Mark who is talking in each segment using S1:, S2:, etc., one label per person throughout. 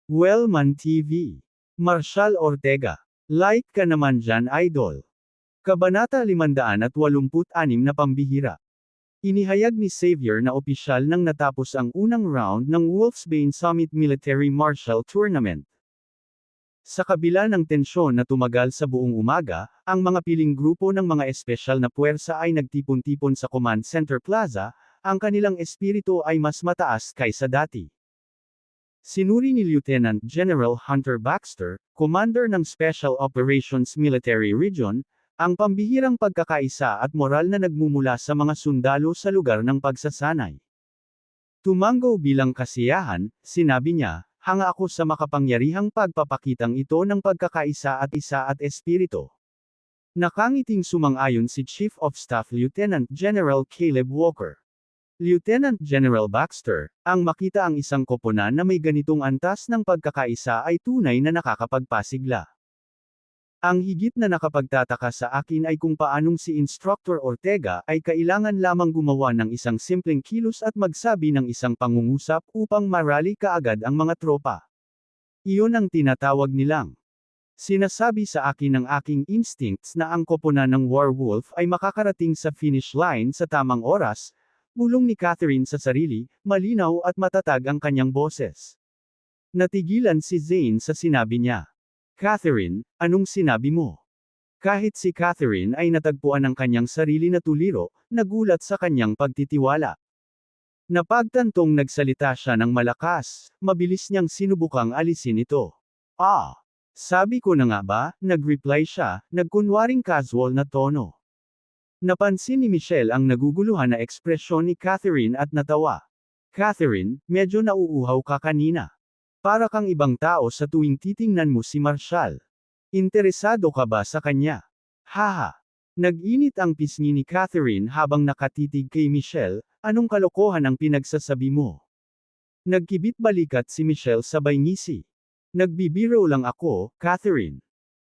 S1: Wellman TV. Marshall Ortega. Like ka naman dyan, idol. Kabanata 586 na pambihira. Inihayag ni Xavier na opisyal nang natapos ang unang round ng Wolfsbane Summit Military Martial Tournament. Sa kabila ng tensyon na tumagal sa buong umaga, ang mga piling grupo ng mga espesyal na puwersa ay nagtipon-tipon sa Command Center Plaza, ang kanilang espiritu ay mas mataas kaysa dati. Sinuri ni Lieutenant General Hunter Baxter, commander ng Special Operations Military Region, ang pambihirang pagkakaisa at moral na nagmumula sa mga sundalo sa lugar ng pagsasanay. Tumanggo bilang kasiyahan, sinabi niya, hanga ako sa makapangyarihang pagpapakitang ito ng pagkakaisa at isa at espiritu. Nakangiting sumang-ayon si Chief of Staff Lieutenant General Caleb Walker. Lieutenant General Baxter, ang makita ang isang koponan na may ganitong antas ng pagkakaisa ay tunay na nakakapagpasigla. Ang higit na nakapagtataka sa akin ay kung paanong si Instructor Ortega ay kailangan lamang gumawa ng isang simpleng kilos at magsabi ng isang pangungusap upang marali kaagad ang mga tropa. Iyon ang tinatawag nilang. Sinasabi sa akin ng aking instincts na ang koponan ng Warwolf ay makakarating sa finish line sa tamang oras, bulong ni Catherine sa sarili, malinaw at matatag ang kanyang boses. Natigilan si Zane sa sinabi niya. Catherine, anong sinabi mo? Kahit si Catherine ay natagpuan ng kanyang sarili na tuliro, nagulat sa kanyang pagtitiwala. Napagtantong nagsalita siya ng malakas, mabilis niyang sinubukang alisin ito. Sabi ko na nga ba, nag-reply siya, nagkunwaring casual na tono. Napansin ni Michelle ang naguguluhan na ekspresyon ni Catherine at natawa. Catherine, medyo nauuhaw ka kanina. Para kang ibang tao sa tuwing titingnan mo si Marshall. Interesado ka ba sa kanya? Haha. Nag-init ang pisngi ni Catherine habang nakatitig kay Michelle, anong kalokohan ang pinagsasabi mo? Nagkibit balikat si Michelle sabay ngisi. Nagbibiro lang ako, Catherine.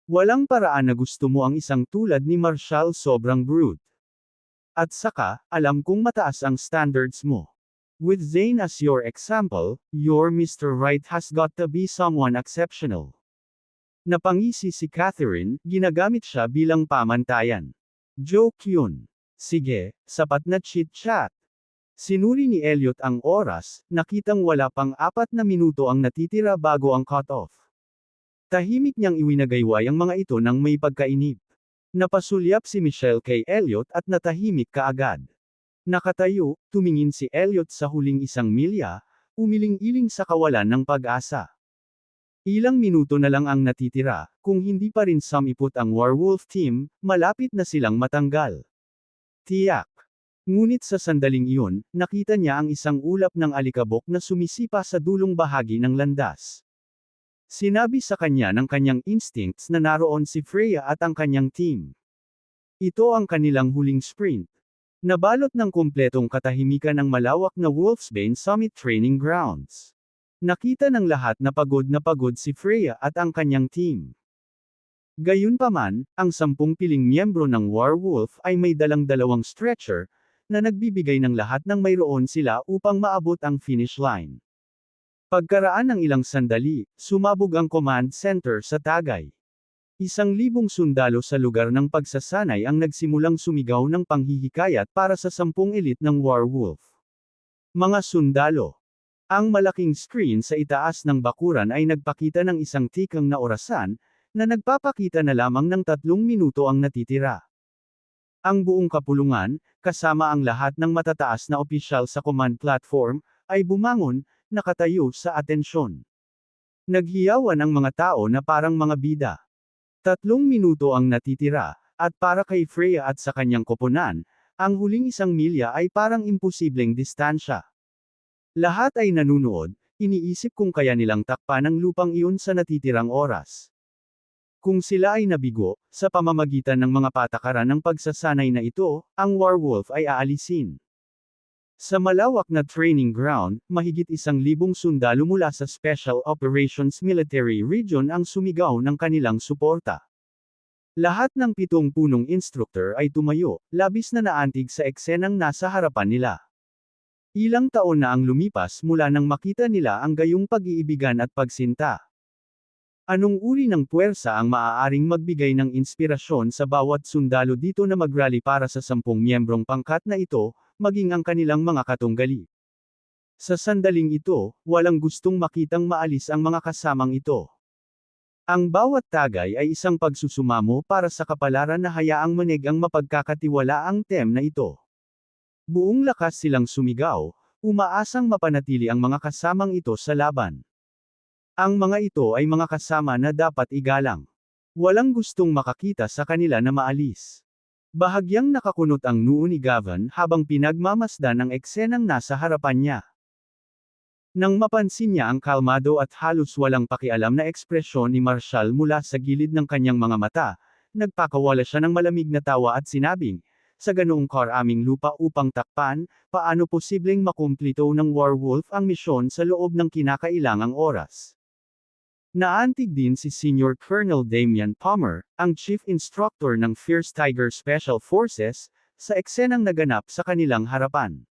S1: Walang paraan na gusto mo ang isang tulad ni Marshall sobrang brute. At saka, alam kong mataas ang standards mo. With Zane as your example, your Mr. Right has got to be someone exceptional. Napangisi si Catherine, ginagamit siya bilang pamantayan. Joke yun. Sige, sapat na chit-chat. Sinuri ni Elliot ang oras, nakitang wala pang 4 na minuto ang natitira bago ang cut-off. Tahimik niyang iwinagayway ang mga ito nang may pagkainip. Napasulyap si Michelle kay Elliot at natahimik kaagad. Nakatayo, tumingin si Elliot sa huling 1 milya, umiling-iling sa kawalan ng pag-asa. Ilang minuto na lang ang natitira, kung hindi pa rin sumipot ang Warwolf team, malapit na silang matanggal. Tiyak. Ngunit sa sandaling iyon, nakita niya ang isang ulap ng alikabok na sumisipa sa dulong bahagi ng landas. Sinabi sa kanya ng kanyang instincts na naroon si Freya at ang kanyang team. Ito ang kanilang huling sprint. Nabalot ng kumpletong katahimikan ang malawak na Wolfsbane Summit Training Grounds. Nakita ng lahat na pagod si Freya at ang kanyang team. Gayunpaman, ang 10 piling miyembro ng Warwolf ay may dalang 2 stretcher, na nagbibigay ng lahat ng mayroon sila upang maabot ang finish line. Pagkaraan ng ilang sandali, sumabog ang command center sa Tagay. 1,000 sundalo sa lugar ng pagsasanay ang nagsimulang sumigaw ng panghihikayat para sa 10 elite ng Warwolf. Mga sundalo. Ang malaking screen sa itaas ng bakuran ay nagpakita ng isang tikang na orasan, na nagpapakita na lamang ng 3 minuto ang natitira. Ang buong kapulungan, kasama ang lahat ng matataas na opisyal sa command platform, ay bumangon, nakatayo sa atensyon. Naghiyawan ang mga tao na parang mga bida. 3 minuto ang natitira, at para kay Freya at sa kanyang koponan, ang huling 1 milya ay parang imposibleng distansya. Lahat ay nanunood, iniisip kung kaya nilang takpan ang lupang iyon sa natitirang oras. Kung sila ay nabigo, sa pamamagitan ng mga patakaran ng pagsasanay na ito, ang Warwolf ay aalisin. Sa malawak na training ground, mahigit 1,000 sundalo mula sa Special Operations Military Region ang sumigaw ng kanilang suporta. Lahat ng 7 punong instructor ay tumayo, labis na naantig sa eksenang nasa harapan nila. Ilang taon na ang lumipas mula nang makita nila ang gayong pag-iibigan at pagsinta. Anong uri ng puwersa ang maaaring magbigay ng inspirasyon sa bawat sundalo dito na mag-rally para sa 10 miyembrong pangkat na ito, maging ang kanilang mga katunggali? Sa sandaling ito, walang gustong makitang maalis ang mga kasamang ito. Ang bawat tagay ay isang pagsusumamo para sa kapalaran na hayaang manig ang mapagkakatiwalaang tem na ito. Buong lakas silang sumigaw, umaasang mapanatili ang mga kasamang ito sa laban. Ang mga ito ay mga kasama na dapat igalang. Walang gustong makakita sa kanila na maalis. Bahagyang nakakunot ang noo ni Gavin habang pinagmamasdan ang eksenang nasa harapan niya. Nang mapansin niya ang kalmado at halos walang pakialam na ekspresyon ni Marshall mula sa gilid ng kanyang mga mata, nagpakawala siya ng malamig na tawa at sinabing, sa ganoong karaming lupa upang takpan, paano posibleng makumplito ng Warwolf ang misyon sa loob ng kinakailangang oras? Naantig din si Senior Colonel Damian Palmer, ang Chief Instructor ng Fierce Tiger Special Forces, sa eksenang naganap sa kanilang harapan.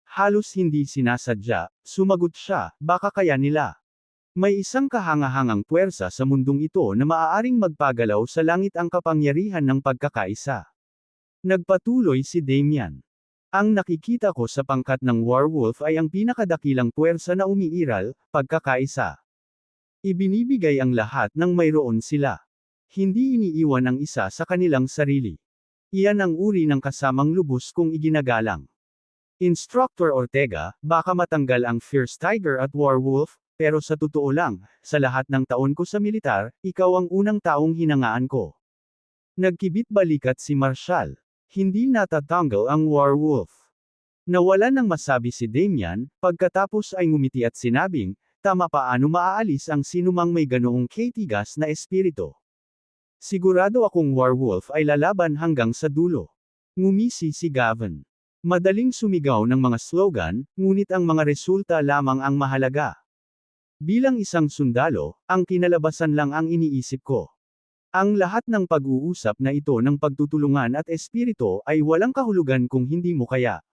S1: Halos hindi sinasadya, sumagot siya, baka kaya nila. May isang kahangahangang puwersa sa mundong ito na maaaring magpagalaw sa langit ang kapangyarihan ng pagkakaisa. Nagpatuloy si Damian. Ang nakikita ko sa pangkat ng Warwolf ay ang pinakadakilang puwersa na umiiral, pagkakaisa. Ibinibigay ang lahat ng mayroon sila. Hindi iniiwan ang isa sa kanilang sarili. Iyan ang uri ng kasamang lubos kung iginagalang. Instructor Ortega, baka matanggal ang Fierce Tiger at Warwolf, pero sa totoo lang, sa lahat ng taon ko sa militar, ikaw ang unang taong hinangaan ko. Nagkibit balikat si Marshall. Hindi natatanggal ang Warwolf. Nawala nang masabi si Damian, pagkatapos ay ngumiti at sinabing, tama paano maaalis ang sinumang may ganoong katigas na espiritu. Sigurado akong Warwolf ay lalaban hanggang sa dulo. Ngumisi si Gavin. Madaling sumigaw ng mga slogan, ngunit ang mga resulta lamang ang mahalaga. Bilang isang sundalo, ang kinalabasan lang ang iniisip ko. Ang lahat ng pag-uusap na ito ng pagtutulungan at espiritu ay walang kahulugan kung hindi mo kaya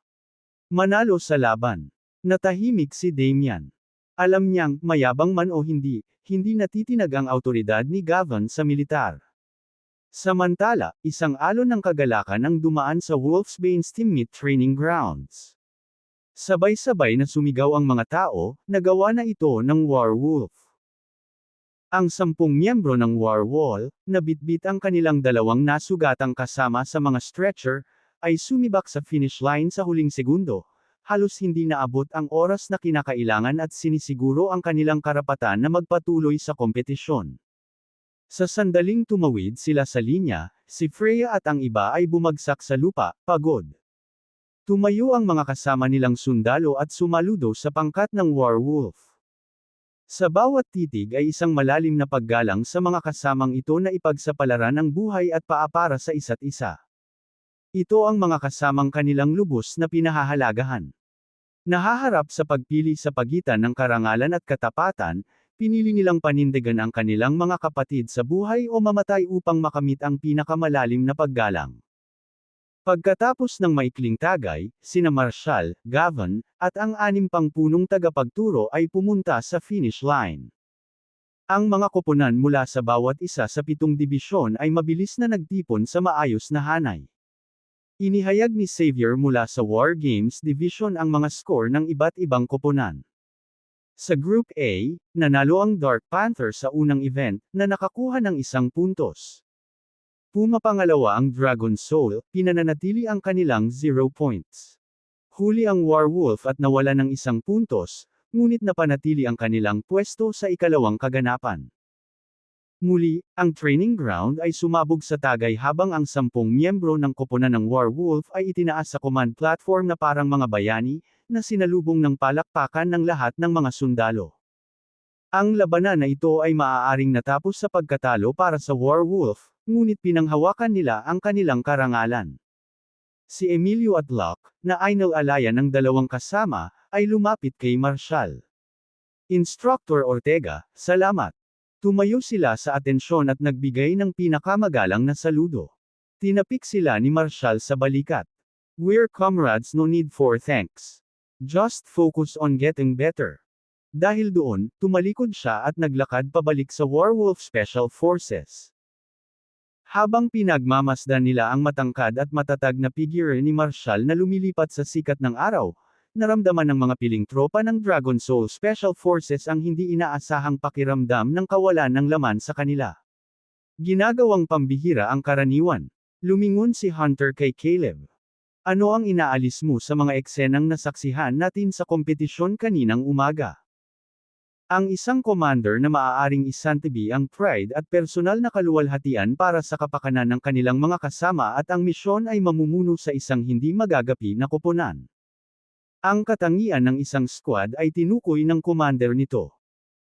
S1: manalo sa laban. Natahimik si Damian. Alam niyang, mayabang man o hindi, hindi natitinag ang awtoridad ni Gavin sa militar. Samantala, isang alon ng kagalakan ang dumaan sa Wolfsbane's Teammate Training Grounds. Sabay-sabay na sumigaw ang mga tao, nagawa na ito ng Warwolf. Ang 10 miyembro ng Warwolf, na bitbit ang kanilang dalawang nasugatang kasama sa mga stretcher, ay sumibak sa finish line sa huling segundo. Halos hindi naabot ang oras na kinakailangan at sinisiguro ang kanilang karapatan na magpatuloy sa kompetisyon. Sa sandaling tumawid sila sa linya, si Freya at ang iba ay bumagsak sa lupa, pagod. Tumayo ang mga kasama nilang sundalo at sumaludo sa pangkat ng Warwolf. Sa bawat titig ay isang malalim na paggalang sa mga kasamang ito na ipagsapalaran ang buhay at paapara sa isa't isa. Ito ang mga kasamang kanilang lubos na pinahahalagahan. Nahaharap sa pagpili sa pagitan ng karangalan at katapatan, pinili nilang panindigan ang kanilang mga kapatid sa buhay o mamatay upang makamit ang pinakamalalim na paggalang. Pagkatapos ng maikling tagay, sina Marshall, Gavin, at ang 6 pang punong tagapagturo ay pumunta sa finish line. Ang mga koponan mula sa bawat isa sa 7 dibisyon ay mabilis na nagtipon sa maayos na hanay. Inihayag ni Xavier mula sa War Games Division ang mga score ng iba't ibang koponan. Sa Group A, nanalo ang Dark Panther sa unang event, na nakakuha ng 1 puntos. Pumapangalawa ang Dragon Soul, pinananatili ang kanilang 0 points. Huli ang Warwolf at nawala ng 1 puntos, ngunit napanatili ang kanilang pwesto sa ikalawang kaganapan. Muli, ang training ground ay sumabog sa tagay habang ang 10 miyembro ng koponan ng Warwolf ay itinaas sa command platform na parang mga bayani, na sinalubong ng palakpakan ng lahat ng mga sundalo. Ang labanan na ito ay maaaring natapos sa pagkatalo para sa Warwolf, ngunit pinanghawakan nila ang kanilang karangalan. Si Emilio at Locke, na inaalaya ng dalawang kasama, ay lumapit kay Marshall. Instructor Ortega, salamat. Tumayo sila sa atensyon at nagbigay ng pinakamagalang na saludo. Tinapik sila ni Marshall sa balikat. We're comrades, no need for thanks. Just focus on getting better. Dahil doon, tumalikod siya at naglakad pabalik sa Werewolf Special Forces. Habang pinagmamasdan nila ang matangkad at matatag na figure ni Marshall na lumilipat sa sikat ng araw, naramdaman ng mga piling tropa ng Dragon Soul Special Forces ang hindi inaasahang pakiramdam ng kawalan ng laman sa kanila. Ginagawang pambihira ang karaniwan. Lumingon si Hunter kay Caleb. Ano ang inaalis mo sa mga eksenang nasaksihan natin sa kompetisyon kaninang umaga? Ang isang commander na maaaring isantabi ang pride at personal na kaluwalhatian para sa kapakanan ng kanilang mga kasama at ang misyon ay mamumuno sa isang hindi magagapi na koponan. Ang katangian ng isang squad ay tinukoy ng commander nito.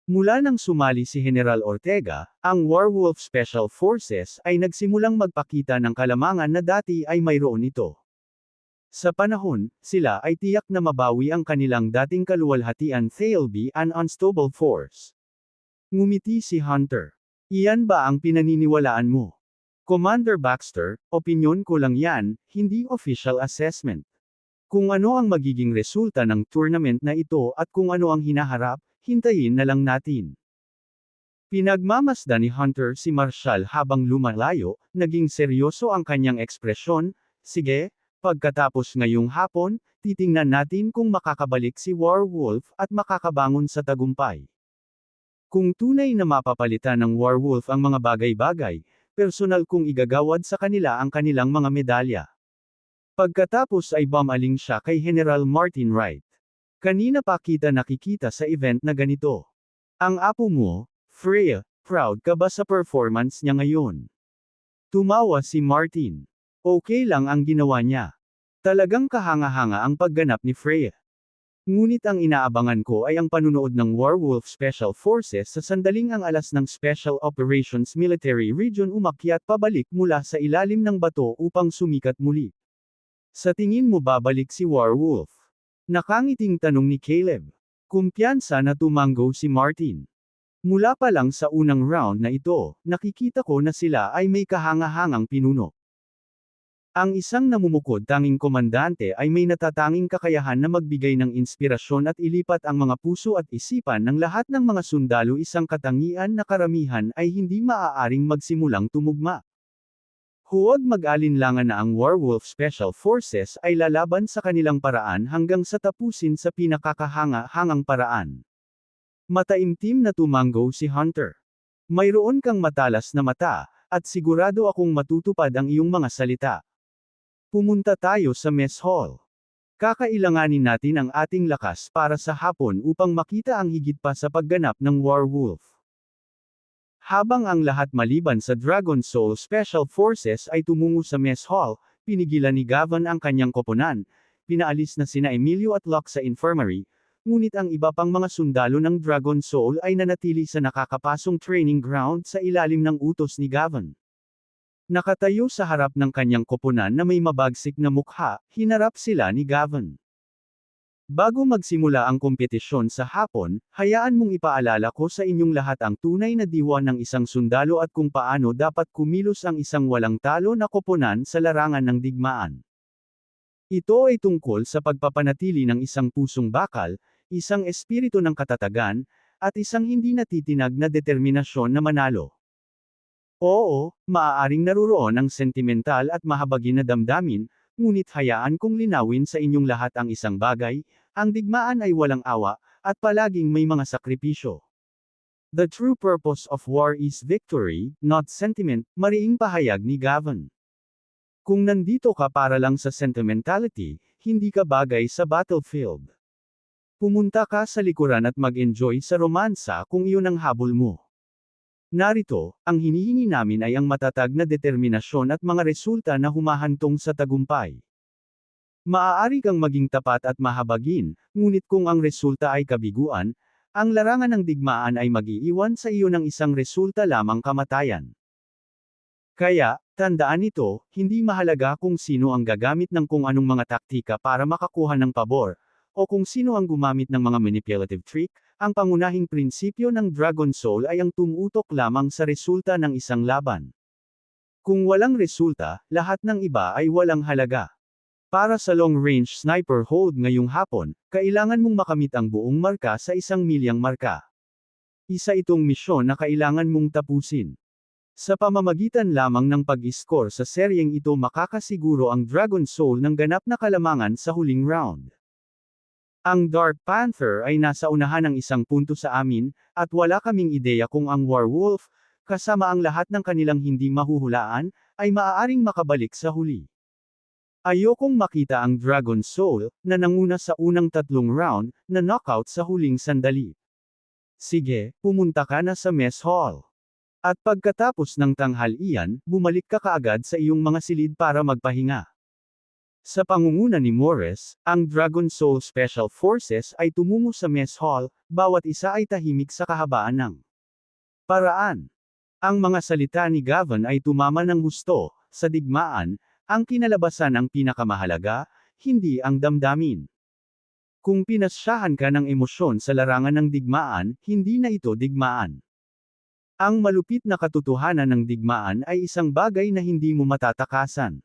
S1: Mula nang sumali si General Ortega, ang Werewolf Special Forces ay nagsimulang magpakita ng kalamangan na dati ay mayroon ito. Sa panahon, sila ay tiyak na mabawi ang kanilang dating kaluwalhatian. They'll be an unstoppable force. Ngumiti si Hunter. Iyan ba ang pinaniniwalaan mo? Commander Baxter, opinyon ko lang yan, hindi official assessment. Kung ano ang magiging resulta ng tournament na ito at kung ano ang hinaharap, hintayin na lang natin. Pinagmamasdan ni Hunter si Marshall habang lumalayo, naging seryoso ang kanyang ekspresyon. Sige, pagkatapos ngayong hapon, titingnan natin kung makakabalik si Werewolf at makakabangon sa tagumpay. Kung tunay na mapapalitan ng Werewolf ang mga bagay-bagay, personal kong igagawad sa kanila ang kanilang mga medalya. Pagkatapos ay bumaling siya kay General Martin Wright. Kanina pa kita nakikita sa event na ganito. Ang apo mo, Freya, proud ka ba sa performance niya ngayon? Tumawa si Martin. Okay lang ang ginawa niya. Talagang kahanga-hanga ang pagganap ni Freya. Ngunit ang inaabangan ko ay ang panunood ng Werewolf Special Forces sa sandaling ang alas ng Special Operations Military Region umakyat pabalik mula sa ilalim ng bato upang sumikat muli. Sa tingin mo babalik si Werewolf? Nakangiting tanong ni Caleb. Kumpiyansa na tumanggo si Martin. Mula pa lang sa unang round na ito, nakikita ko na sila ay may kahanga-hangang pinuno. Ang isang namumukod tanging komandante ay may natatanging kakayahan na magbigay ng inspirasyon at ilipat ang mga puso at isipan ng lahat ng mga sundalo, isang katangian na karamihan ay hindi maaaring magsimulang tumugma. Huwag mag-alinlangan na ang Werewolf Special Forces ay lalaban sa kanilang paraan hanggang sa tapusin sa pinakakahanga-hangang paraan. Mataimtim na tumanggo si Hunter. Mayroon kang matalas na mata, at sigurado akong matutupad ang iyong mga salita. Pumunta tayo sa mess hall. Kakailanganin natin ang ating lakas para sa hapon upang makita ang higit pa sa pagganap ng Werewolf. Habang ang lahat maliban sa Dragon Soul Special Forces ay tumungo sa mess hall, pinigilan ni Gavin ang kanyang koponan, pinaalis na sina Emilio at Locke sa infirmary, ngunit ang iba pang mga sundalo ng Dragon Soul ay nanatili sa nakakapasong training ground sa ilalim ng utos ni Gavin. Nakatayo sa harap ng kanyang koponan na may mabagsik na mukha, hinarap sila ni Gavin. Bago magsimula ang kompetisyon sa hapon, hayaan mong ipaalala ko sa inyong lahat ang tunay na diwa ng isang sundalo at kung paano dapat kumilos ang isang walang talo na koponan sa larangan ng digmaan. Ito ay tungkol sa pagpapanatili ng isang pusong bakal, isang espiritu ng katatagan, at isang hindi natitinag na determinasyon na manalo. Oo, maaaring naruroon ang sentimental at mahabagin na damdamin, ngunit hayaan kong linawin sa inyong lahat ang isang bagay, ang digmaan ay walang awa, at palaging may mga sakripisyo. The true purpose of war is victory, not sentiment, mariing pahayag ni Gavin. Kung nandito ka para lang sa sentimentality, hindi ka bagay sa battlefield. Pumunta ka sa likuran at mag-enjoy sa romansa kung iyon ang habol mo. Narito, ang hinihingi namin ay ang matatag na determinasyon at mga resulta na humahantong sa tagumpay. Maaari kang maging tapat at mahabagin, ngunit kung ang resulta ay kabiguan, ang larangan ng digmaan ay mag-iiwan sa iyo ng isang resulta lamang, kamatayan. Kaya, tandaan ito, hindi mahalaga kung sino ang gagamit ng kung anong mga taktika para makakuha ng pabor, o kung sino ang gumamit ng mga manipulative trick, ang pangunahing prinsipyo ng Dragon Soul ay ang tumutok lamang sa resulta ng isang laban. Kung walang resulta, lahat ng iba ay walang halaga. Para sa long-range sniper hold ngayong hapon, kailangan mong makamit ang buong marka sa 1 milyang marka. Isa itong misyon na kailangan mong tapusin. Sa pamamagitan lamang ng pag-score sa seryeng ito makakasiguro ang Dragon Soul ng ganap na kalamangan sa huling round. Ang Dark Panther ay nasa unahan ng 1 punto sa amin, at wala kaming ideya kung ang Werewolf, kasama ang lahat ng kanilang hindi mahuhulaan, ay maaaring makabalik sa huli. Ayokong makita ang Dragon Soul, na nanguna sa unang 3 round, na knockout sa huling sandali. Sige, pumunta ka na sa mess hall. At pagkatapos ng tanghalian, bumalik ka kaagad sa iyong mga silid para magpahinga. Sa pangunguna ni Morris, ang Dragon Soul Special Forces ay tumungo sa mess hall, bawat isa ay tahimik sa kahabaan ng paraan. Ang mga salita ni Gavin ay tumama ng husto, sa digmaan, ang kinalabasan ang pinakamahalaga, hindi ang damdamin. Kung pinasyahan ka ng emosyon sa larangan ng digmaan, hindi na ito digmaan. Ang malupit na katotohanan ng digmaan ay isang bagay na hindi mo matatakasan.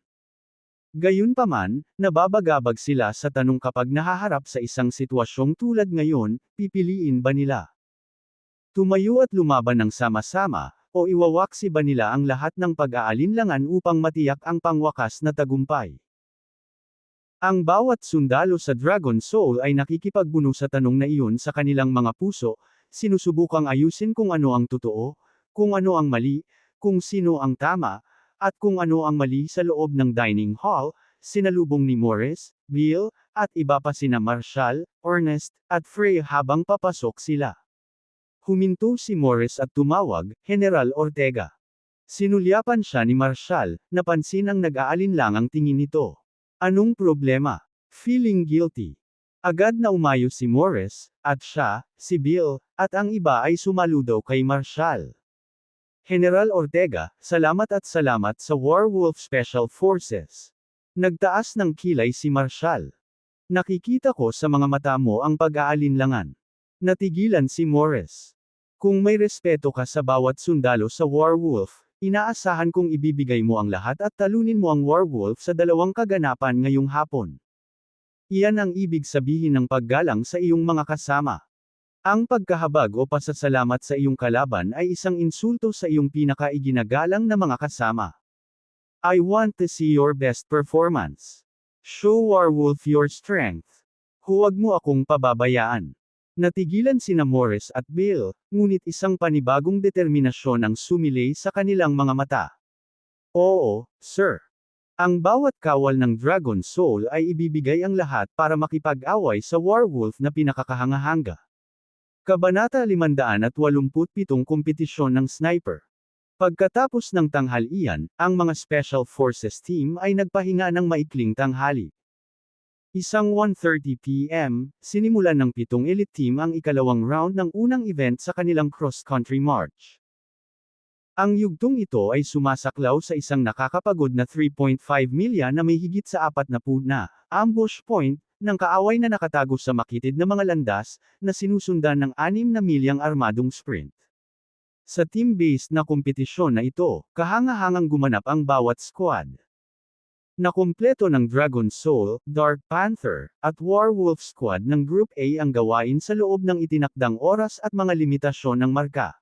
S1: Gayunpaman, nababagabag sila sa tanong kapag nahaharap sa isang sitwasyong tulad ngayon, pipiliin ba nila tumayo at lumaban ng sama-sama, o iwawaksi ba nila ang lahat ng pag-aalinlangan upang matiyak ang pangwakas na tagumpay? Ang bawat sundalo sa Dragon Soul ay nakikipagbuno sa tanong na iyon sa kanilang mga puso, sinusubukang ayusin kung ano ang totoo, kung ano ang mali, kung sino ang tama, at kung ano ang mali sa loob ng dining hall, sinalubong ni Morris, Bill, at iba pa sina Marshall, Ernest, at Frey habang papasok sila. Huminto si Morris at tumawag, General Ortega. Sinulyapan siya ni Marshall, napansin ang nag-aalinlangang tingin nito. Anong problema? Feeling guilty. Agad na umayo si Morris, at siya, si Bill, at ang iba ay sumaludo kay Marshall. General Ortega, salamat sa Werewolf Special Forces. Nagtaas ng kilay si Marshall. Nakikita ko sa mga mata mo ang pag-aalinlangan. Natigilan si Morris. Kung may respeto ka sa bawat sundalo sa Werewolf, inaasahan kong ibibigay mo ang lahat at talunin mo ang Werewolf sa 2 kaganapan ngayong hapon. Iyan ang ibig sabihin ng paggalang sa iyong mga kasama. Ang pagkahabag o pasasalamat sa iyong kalaban ay isang insulto sa iyong pinaka-iginagalang na mga kasama. I want to see your best performance. Show Werewolf your strength. Huwag mo akong pababayaan. Natigilan sina Morris at Bill, ngunit isang panibagong determinasyon ang sumilay sa kanilang mga mata. Oo, sir. Ang bawat kawal ng Dragon Soul ay ibibigay ang lahat para makipag-away sa Werewolf na pinakakahanga-hanga. Kabanata 587 Kompetisyon ng Sniper. Pagkatapos ng tanghalian, ang mga Special Forces team ay nagpahinga ng maikling tanghali. Isang 1:30 p.m., sinimulan ng 7 elite team ang ikalawang round ng unang event sa kanilang cross-country march. Ang yugtong ito ay sumasaklaw sa isang nakakapagod na 3.5 milya na may higit sa 40 na ambush point, ng kaaway na nakatago sa makitid na mga landas, na sinusundan ng 6 na milyang armadong sprint. Sa team-based na kompetisyon na ito, kahangahangang gumanap ang bawat squad. Nakumpleto ng Dragon Soul, Dark Panther, at Werewolf Squad ng Group A ang gawain sa loob ng itinakdang oras at mga limitasyon ng marka.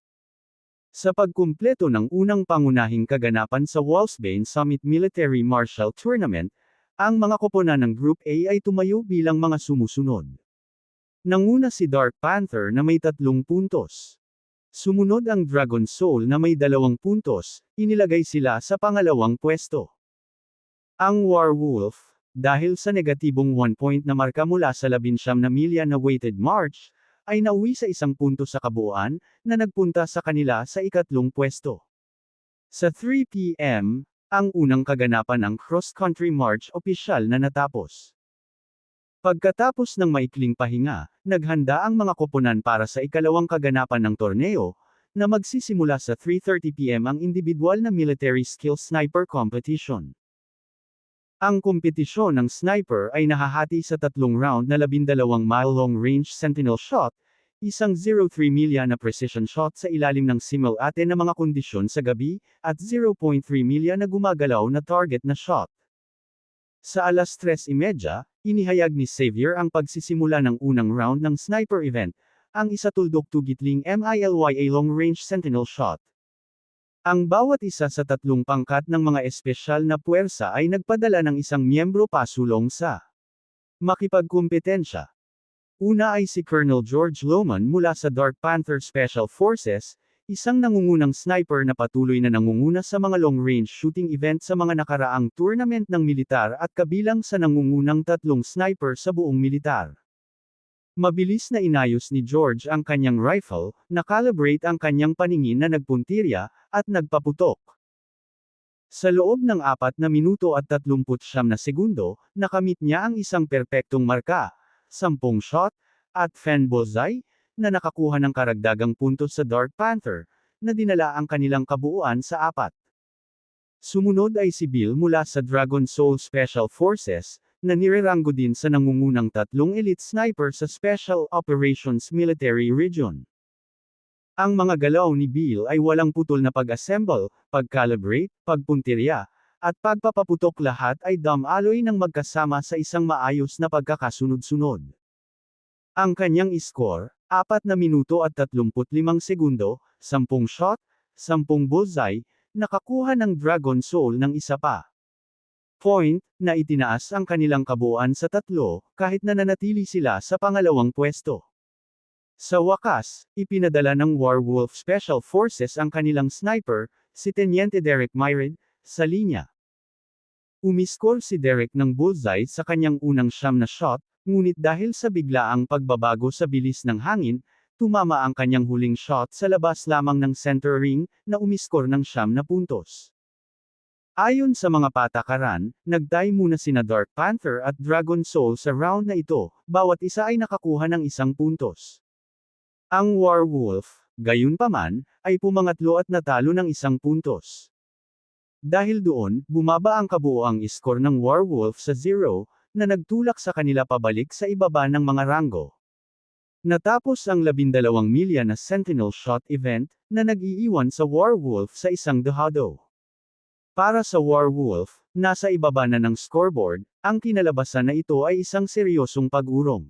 S1: Sa pagkumpleto ng unang pangunahing kaganapan sa Wolfsbane Summit Military Martial Tournament, ang mga koponan ng Group A ay tumayo bilang mga sumusunod. Nanguna si Dark Panther na may 3 puntos. Sumunod ang Dragon Soul na may 2 puntos, inilagay sila sa pangalawang pwesto. Ang Werewolf, dahil sa negatibong 1 point na marka mula sa 19 na milya na weighted march, ay nauwi sa 1 punto sa kabuuan, na nagpunta sa kanila sa ikatlong pwesto. Sa 3 p.m., ang unang kaganapan ng cross-country march opisyal na natapos. Pagkatapos ng maikling pahinga, naghanda ang mga koponan para sa ikalawang kaganapan ng torneo, na magsisimula sa 3:30 p.m. ang individual na military skill sniper competition. Ang kompetisyon ng sniper ay nahahati sa 3 round na 12-mile long-range sentinel shot, isang 0.3 milya na precision shot sa ilalim ng simulate na mga kondisyon sa gabi, at 0.3 milya na gumagalaw na target na shot. Sa 3:30, inihayag ni Xavier ang pagsisimula ng unang round ng sniper event, ang isatuldok tugitling MILYA Long Range Sentinel Shot. Ang bawat isa sa tatlong pangkat ng mga espesyal na puwersa ay nagpadala ng isang miyembro pasulong sa makipagkumpetensya. Una ay si Colonel George Loman mula sa Dark Panther Special Forces, isang nangungunang sniper na patuloy na nangunguna sa mga long-range shooting event sa mga nakaraang tournament ng militar at kabilang sa nangungunang 3 sniper sa buong militar. Mabilis na inayos ni George ang kanyang rifle, nakalibrate ang kanyang paningin na nagpuntirya, at nagpaputok. Sa loob ng 4 na minuto at 39 na segundo, nakamit niya ang isang perpektong marka, 10 shot, at fan bullseye, na nakakuha ng karagdagang puntos sa Dark Panther, na dinala ang kanilang kabuuan sa 4. Sumunod ay si Bill mula sa Dragon Soul Special Forces, na nireranggo din sa nangungunang 3 elite sniper sa Special Operations Military Region. Ang mga galaw ni Bill ay walang putol na pag-assemble, pag-calibrate, pagpuntirya, at pagpapaputok, lahat ay dumaloy ng magkasama sa isang maayos na pagkakasunod-sunod. Ang kanyang score, 4 na minuto at 35 segundo, 10 shot, 10 bullseye, nakakuha ng Dragon Soul ng isa pa. Point, na itinaas ang kanilang kabuuan sa 3, kahit na nanatili sila sa pangalawang pwesto. Sa wakas, ipinadala ng Warwolf Special Forces ang kanilang sniper, si Teniente Derek Myrid, sa linya. Umiskor si Derek ng bullseye sa kanyang unang 9 na shot, ngunit dahil sa biglaang pagbabago sa bilis ng hangin, tumama ang kanyang huling shot sa labas lamang ng center ring, na umiskor ng 9 na puntos. Ayon sa mga patakaran, nagtay muna sina Dark Panther at Dragon Soul sa round na ito, bawat isa ay nakakuha ng 1 puntos. Ang Warwolf, gayunpaman, ay pumangatlo at natalo ng 1 puntos. Dahil doon, bumaba ang kabuoang score ng Warwolf sa 0, na nagtulak sa kanila pabalik sa ibaba ng mga ranggo. Natapos ang 12 milya na Sentinel Shot event, na nag-iiwan sa Warwolf sa isang dehado. Para sa Warwolf, nasa ibaba na ng scoreboard, ang kinalabasan na ito ay isang seryosong pag-urong.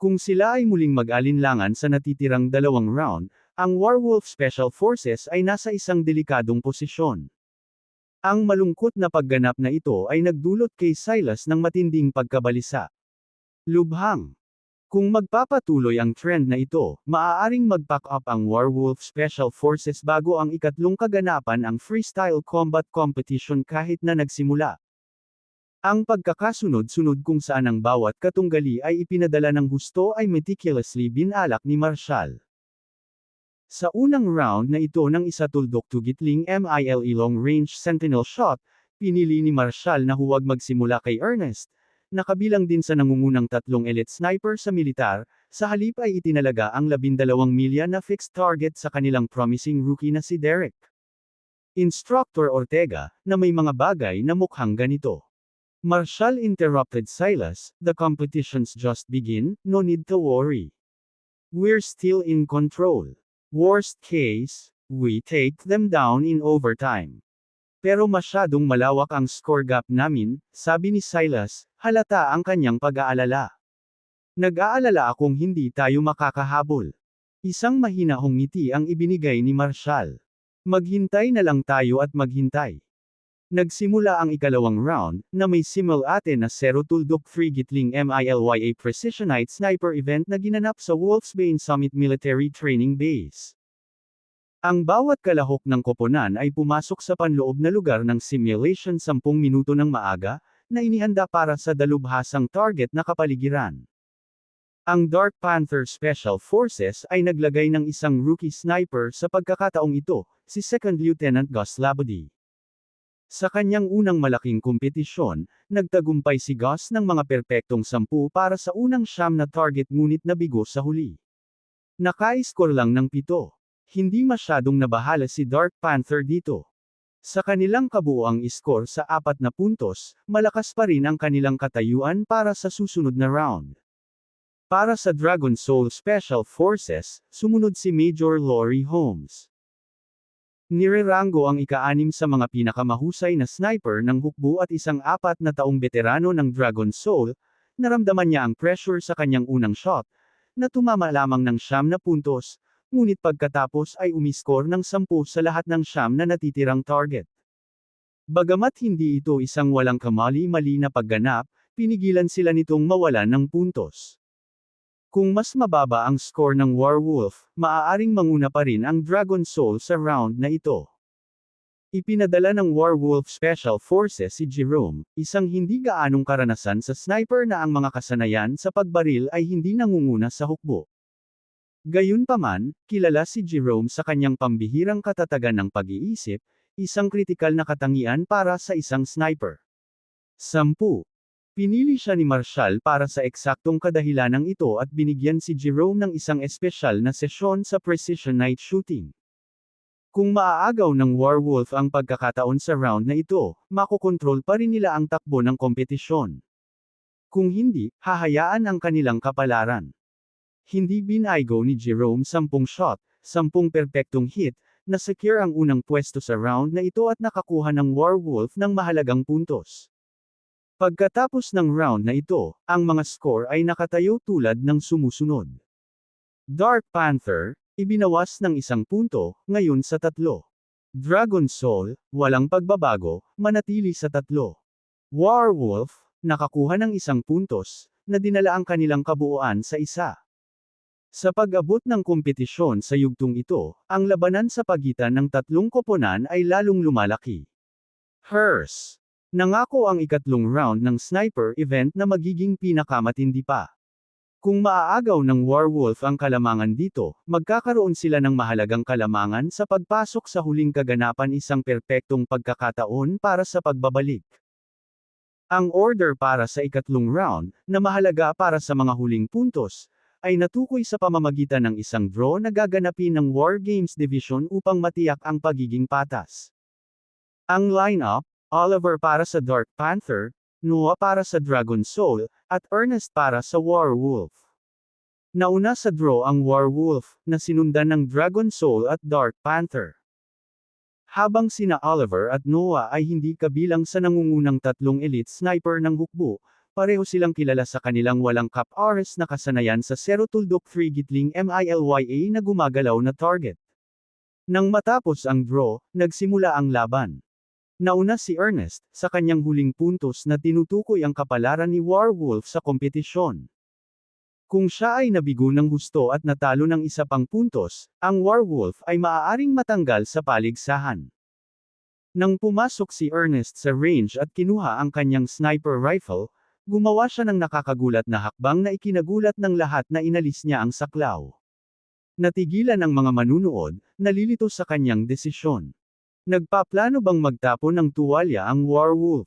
S1: Kung sila ay muling mag-alinlangan sa natitirang 2 round, ang Warwolf Special Forces ay nasa isang delikadong posisyon. Ang malungkot na pagganap na ito ay nagdulot kay Silas ng matinding pagkabalisa. Lubhang. Kung magpapatuloy ang trend na ito, maaaring mag-pack up ang Warwolf Special Forces bago ang ikatlong kaganapan ang Freestyle Combat Competition kahit na nagsimula. Ang pagkakasunod-sunod kung saan ang bawat katunggali ay ipinadala ng husto ay meticulously binalak ni Marshall. Sa unang round na ito ng isatuldok tugitling MILE Long Range Sentinel Shot, pinili ni Marshall na huwag magsimula kay Ernest, na kabilang din sa nangungunang 3 elite sniper sa militar, sa halip ay itinalaga ang 12 milya na fixed target sa kanilang promising rookie na si Derek. Instructor Ortega, na may mga bagay na mukhang ganito. Marshall interrupted Silas, "The competition's just begin, no need to worry. We're still in control. Worst case, we take them down in overtime. Pero masyadong malawak ang score gap namin," sabi ni Silas, halata ang kanyang pag-aalala. "Nag-aalala akong hindi tayo makakahabol." Isang mahinahong ngiti ang ibinigay ni Marshall. "Maghintay na lang tayo at maghintay." Nagsimula ang ikalawang round, na may simulate na 0-3 gitling MILYA Precisionite Sniper event na ginanap sa Wolfsbane Summit Military Training Base. Ang bawat kalahok ng koponan ay pumasok sa panloob na lugar ng simulation 10 minuto ng maaga, na inihanda para sa dalubhasang target na kapaligiran. Ang Dark Panther Special Forces ay naglagay ng isang rookie sniper sa pagkakataong ito, si Second Lieutenant Gus Labadie. Sa kanyang unang malaking kompetisyon, nagtagumpay si Gus ng mga perpektong 10 para sa unang 9 na target ngunit nabigo sa huli. Naka-score lang ng 7. Hindi masyadong nabahala si Dark Panther dito. Sa kanilang kabuuang score sa 4 na puntos, malakas pa rin ang kanilang katayuan para sa susunod na round. Para sa Dragon Soul Special Forces, sumunod si Major Laurie Holmes. Nirerango ang ika-6 sa mga pinakamahusay na sniper ng hukbo at isang 4 na taong veterano ng Dragon Soul, naramdaman niya ang pressure sa kanyang unang shot, na tumama lamang ng 9 na puntos, ngunit pagkatapos ay umiskor ng 10 sa lahat ng 9 na natitirang target. Bagamat hindi ito isang walang kamali-mali na pagganap, pinigilan sila nitong mawalan ng puntos. Kung mas mababa ang score ng Warwolf, maaaring manguna pa rin ang Dragon Soul sa round na ito. Ipinadala ng Warwolf Special Forces si Jerome, isang hindi gaanong karanasan sa sniper na ang mga kasanayan sa pagbaril ay hindi nangunguna sa hukbo. Gayunpaman, kilala si Jerome sa kanyang pambihirang katatagan ng pag-iisip, isang kritikal na katangian para sa isang sniper. 10. Pinili siya ni Marshall para sa eksaktong kadahilanang ito at binigyan si Jerome ng isang espesyal na sesyon sa precision night shooting. Kung maaagaw ng Warwolf ang pagkakataon sa round na ito, makokontrol pa rin nila ang takbo ng kompetisyon. Kung hindi, hahayaan ang kanilang kapalaran. Hindi binaygo ni Jerome 10 shot, 10 perpektong hit, na secure ang unang pwesto sa round na ito at nakakuha ng Warwolf ng mahalagang puntos. Pagkatapos ng round na ito, ang mga score ay nakatayo tulad ng sumusunod. Dark Panther, ibinawas ng 1 punto, ngayon sa 3. Dragon Soul, walang pagbabago, manatili sa 3. Warwolf, nakakuha ng 1 puntos, na dinala ang kanilang kabuuan sa 1. Sa pag-abot ng kompetisyon sa yugtong ito, ang labanan sa pagitan ng tatlong koponan ay lalong lumalaki. Hers. Nangako ang ikatlong round ng sniper event na magiging pinakamatindi pa. Kung maaagaw ng Warwolf ang kalamangan dito, magkakaroon sila ng mahalagang kalamangan sa pagpasok sa huling kaganapan, isang perpektong pagkakataon para sa pagbabalik. Ang order para sa ikatlong round, na mahalaga para sa mga huling puntos, ay natukoy sa pamamagitan ng isang draw na gaganapin ng War Games Division upang matiyak ang pagiging patas. Ang lineup, Oliver para sa Dark Panther, Noah para sa Dragon Soul, at Ernest para sa Warwolf. Nauna sa draw ang Warwolf, na sinundan ng Dragon Soul at Dark Panther. Habang sina Oliver at Noah ay hindi kabilang sa nangungunang tatlong elite sniper ng hukbo, pareho silang kilala sa kanilang walang cap-RS na kasanayan sa Zero-Tuldok-3 Gitling MILYA na gumagalaw na target. Nang matapos ang draw, nagsimula ang laban. Nauna si Ernest, sa kanyang huling puntos na tinutukoy ang kapalaran ni Warwolf sa kompetisyon. Kung siya ay nabigo ng husto at natalo ng 1 pang puntos, ang Warwolf ay maaaring matanggal sa paligsahan. Nang pumasok si Ernest sa range at kinuha ang kanyang sniper rifle, gumawa siya ng nakakagulat na hakbang na ikinagulat ng lahat na inalis niya ang saklaw. Natigilan ang mga manunood, nalilito sa kanyang desisyon. Nagpaplano bang magtapon ng tuwalya ang Warwolf?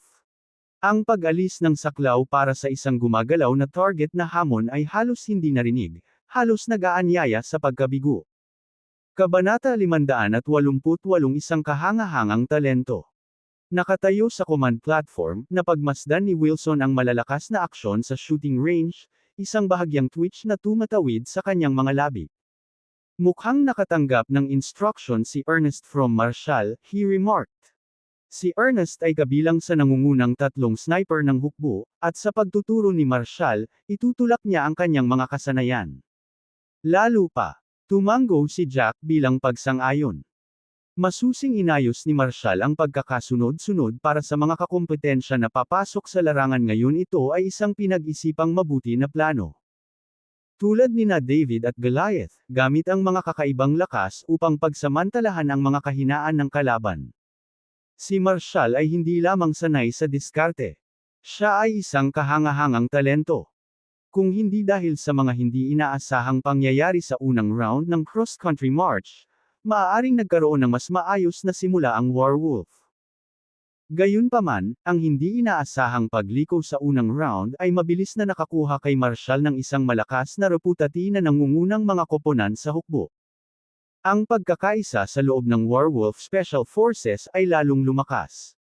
S1: Ang pag-alis ng saklaw para sa isang gumagalaw na target na hamon ay halos hindi narinig, halos nag-aanyaya sa pagkabigo. Kabanata 588, isang kahangahangang talento. Nakatayo sa command platform, napagmasdan ni Wilson ang malalakas na aksyon sa shooting range, isang bahagyang twitch na tumatawid sa kanyang mga labi. Mukhang nakatanggap ng instruction si Ernest from Marshall, he remarked. Si Ernest ay kabilang sa nangungunang tatlong sniper ng hukbo, at sa pagtuturo ni Marshall, itutulak niya ang kanyang mga kasanayan. Lalo pa, tumango si Jack bilang pagsang-ayon. Masusing inayos ni Marshall ang pagkakasunod-sunod para sa mga kakompetensya na papasok sa larangan ngayon. Ito ay isang pinag-isipang mabuti na plano. Tulad nina David at Goliath, gamit ang mga kakaibang lakas upang pagsamantalahan ang mga kahinaan ng kalaban. Si Marshall ay hindi lamang sanay sa diskarte. Siya ay isang kahangahangang talento. Kung hindi dahil sa mga hindi inaasahang pangyayari sa unang round ng cross-country march, maaaring nagkaroon ng mas maayos na simula ang Warwolf. Gayunpaman, ang hindi inaasahang pagliko sa unang round ay mabilis na nakakuha kay Marshall ng isang malakas na reputati na nangungunang mga koponan sa hukbo. Ang pagkakaisa sa loob ng Warwolf Special Forces ay lalong lumakas.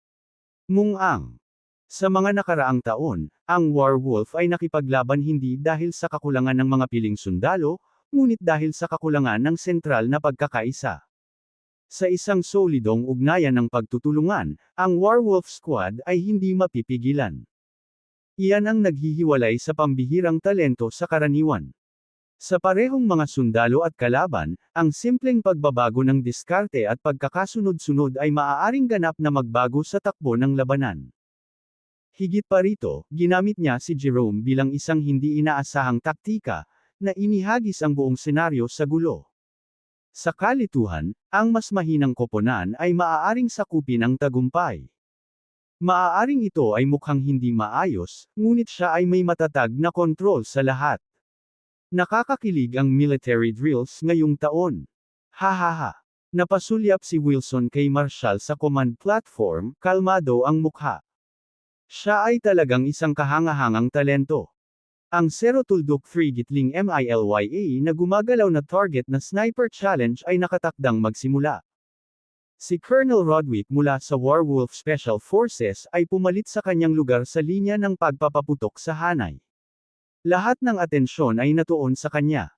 S1: Mungang. Sa mga nakaraang taon, ang Warwolf ay nakipaglaban hindi dahil sa kakulangan ng mga piling sundalo, ngunit dahil sa kakulangan ng sentral na pagkakaisa. Sa isang solidong ugnayan ng pagtutulungan, ang Werewolf Squad ay hindi mapipigilan. Iyan ang naghihiwalay sa pambihirang talento sa karaniwan. Sa parehong mga sundalo at kalaban, ang simpleng pagbabago ng diskarte at pagkakasunod-sunod ay maaaring ganap na magbago sa takbo ng labanan. Higit pa rito, ginamit niya si Jerome bilang isang hindi inaasahang taktika, na inihagis ang buong senaryo sa gulo. Sa kalituhan, ang mas mahinang koponan ay maaaring sakupin ang tagumpay. Maaaring ito ay mukhang hindi maayos, ngunit siya ay may matatag na kontrol sa lahat. Nakakakilig ang military drills ngayong taon. Hahaha. Napasulyap si Wilson kay Marshall sa command platform, kalmado ang mukha. Siya ay talagang isang kahangahangang talento. Ang Zero Tuldok 3 Gitling MILYA na gumagalaw na target na sniper challenge ay nakatakdang magsimula. Si Colonel Rodwick mula sa Werewolf Special Forces ay pumalit sa kanyang lugar sa linya ng pagpapaputok sa hanay. Lahat ng atensyon ay natuon sa kanya.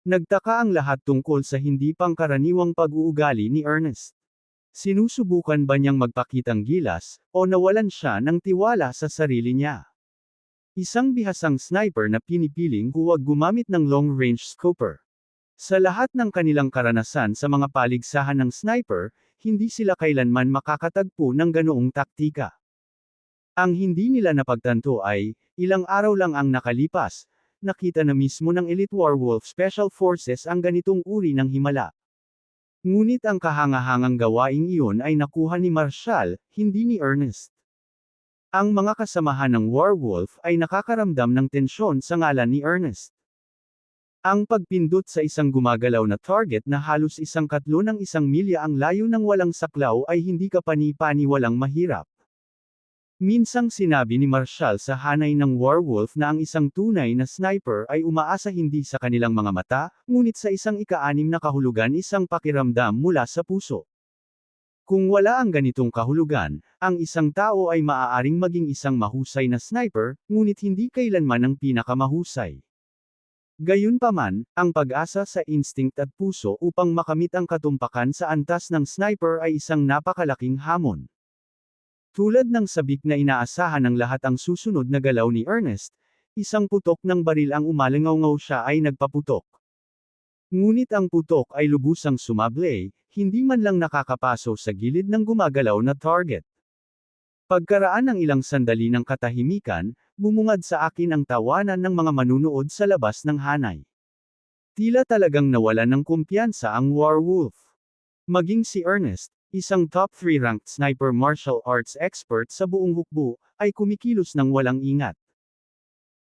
S1: Nagtaka ang lahat tungkol sa hindi pangkaraniwang pag-uugali ni Ernest. Sinusubukan ba niyang magpakitang gilas, o nawalan siya ng tiwala sa sarili niya? Isang bihasang sniper na pinipiling huwag gumamit ng long-range scoper. Sa lahat ng kanilang karanasan sa mga paligsahan ng sniper, hindi sila kailanman makakatagpo ng ganoong taktika. Ang hindi nila napagtanto ay, ilang araw lang ang nakalipas, nakita na mismo ng Elite Werewolf Special Forces ang ganitong uri ng himala. Ngunit ang kahangahangang gawaing iyon ay nakuha ni Marshall, hindi ni Ernest. Ang mga kasamahan ng Werewolf ay nakakaramdam ng tensyon sa ngalan ni Ernest. Ang pagpindot sa isang gumagalaw na target na halos 1/3 ng 1 milya ang layo ng walang saklaw ay hindi kapani-paniwalang mahirap. Minsang sinabi ni Marshall sa hanay ng Werewolf na ang isang tunay na sniper ay umaasa hindi sa kanilang mga mata, ngunit sa isang ika-6 na kahulugan, isang pakiramdam mula sa puso. Kung wala ang ganitong kahulugan, ang isang tao ay maaaring maging isang mahusay na sniper, ngunit hindi kailanman ang pinakamahusay. Gayunpaman, ang pag-asa sa instinct at puso upang makamit ang katumpakan sa antas ng sniper ay isang napakalaking hamon. Tulad ng sabik na inaasahan ng lahat ang susunod na galaw ni Ernest, isang putok ng baril ang umalingaw siya ay nagpaputok. Ngunit ang putok ay lubusang sumablay, hindi man lang nakakapaso sa gilid ng gumagalaw na target. Pagkaraan ng ilang sandali ng katahimikan, bumungad sa akin ang tawanan ng mga manunood sa labas ng hanay. Tila talagang nawalan ng kumpiyansa ang Werewolf. Maging si Ernest, isang top 3 ranked sniper martial arts expert sa buong hukbo, ay kumikilos ng walang ingat.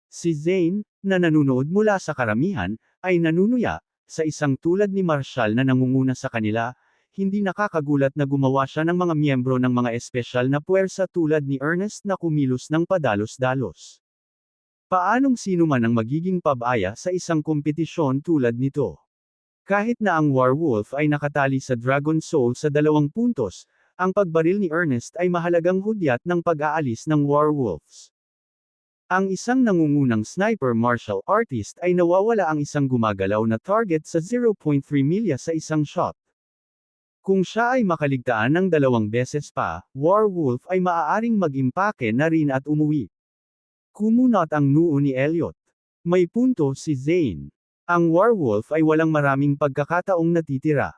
S1: Si Zane, na nanunood mula sa karamihan, ay nanunuya, sa isang tulad ni Marshall na nangunguna sa kanila, hindi nakakagulat na gumawa siya ng mga miyembro ng mga espesyal na puwersa tulad ni Ernest na kumilos ng padalos-dalos. Paanong sino man ang magiging pabaya sa isang kompetisyon tulad nito? Kahit na ang Werewolf ay nakatali sa Dragon Soul sa 2 puntos, ang pagbaril ni Ernest ay mahalagang hudyat ng pag-aalis ng Werewolves. Ang isang nangungunang sniper martial artist ay nawawala ang isang gumagalaw na target sa 0.3 milya sa isang shot. Kung siya ay makaligtaan ng 2 beses pa, Werewolf ay maaaring mag-impake na rin at umuwi. Kumunot ang noo ni Elliot. May punto si Zane. Ang Werewolf ay walang maraming pagkakataong natitira.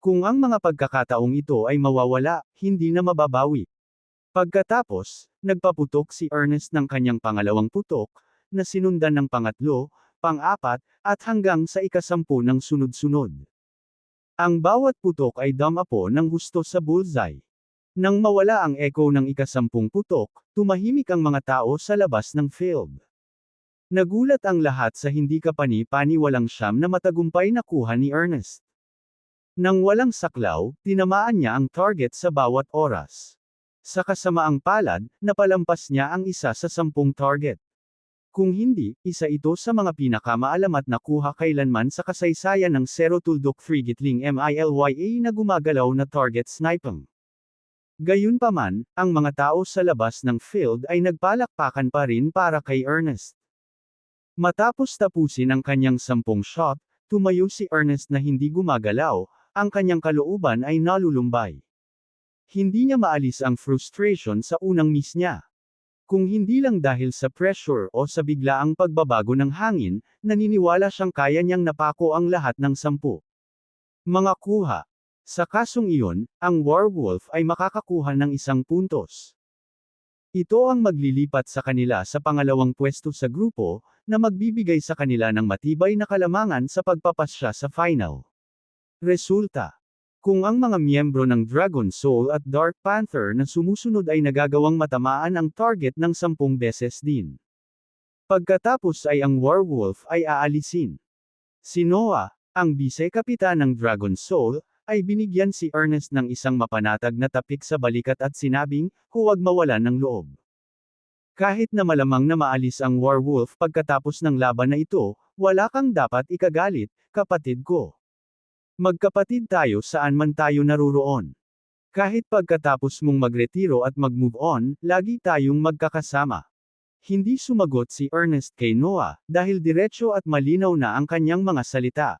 S1: Kung ang mga pagkakataong ito ay mawawala, hindi na mababawi. Pagkatapos, nagpaputok si Ernest ng kanyang pangalawang putok, na sinundan ng pangatlo, pang-4, at hanggang sa ika-10 ng sunod-sunod. Ang bawat putok ay dumapo ng husto sa bullseye. Nang mawala ang echo ng ika-10 putok, tumahimik ang mga tao sa labas ng field. Nagulat ang lahat sa hindi kapani-paniwalang siyam na matagumpay na kuha ni Ernest. Nang walang saklaw, tinamaan niya ang target sa bawat oras. Sa kasamaang palad, napalampas niya ang isa sa 10 target. Kung hindi, isa ito sa mga pinakamaalamat na kuha kailanman sa kasaysayan ng Zero Tuldok 3 Gitling MILYA na gumagalaw na target sniping. Gayunpaman, ang mga tao sa labas ng field ay nagpalakpakan pa rin para kay Ernest. Matapos tapusin ang kanyang 10 shot, tumayo si Ernest na hindi gumagalaw, ang kanyang kalooban ay nalulumbay. Hindi niya maalis ang frustration sa unang miss niya. Kung hindi lang dahil sa pressure o sa biglaang pagbabago ng hangin, naniniwala siyang kaya niyang napako ang lahat ng 10. Mga kuha. Sa kasong iyon, ang werewolf ay makakakuha ng 1 puntos. Ito ang maglilipat sa kanila sa pangalawang pwesto sa grupo, na magbibigay sa kanila ng matibay na kalamangan sa pagpapasya sa final. Resulta. Kung ang mga miyembro ng Dragon Soul at Dark Panther na sumusunod ay nagagawang matamaan ang target ng 10 beses din. Pagkatapos ay ang werewolf ay aalisin. Si Noah, ang bise-kapitan ng Dragon Soul, ay binigyan si Ernest ng isang mapanatag na tapik sa balikat at sinabing, huwag mawalan ng loob. Kahit na malamang na maalis ang werewolf pagkatapos ng laban na ito, wala kang dapat ikagalit, kapatid ko. Magkapatid tayo saan man tayo naruroon. Kahit pagkatapos mong magretiro at mag-move on, lagi tayong magkakasama. Hindi sumagot si Ernest kay Noah, dahil diretso at malinaw na ang kanyang mga salita.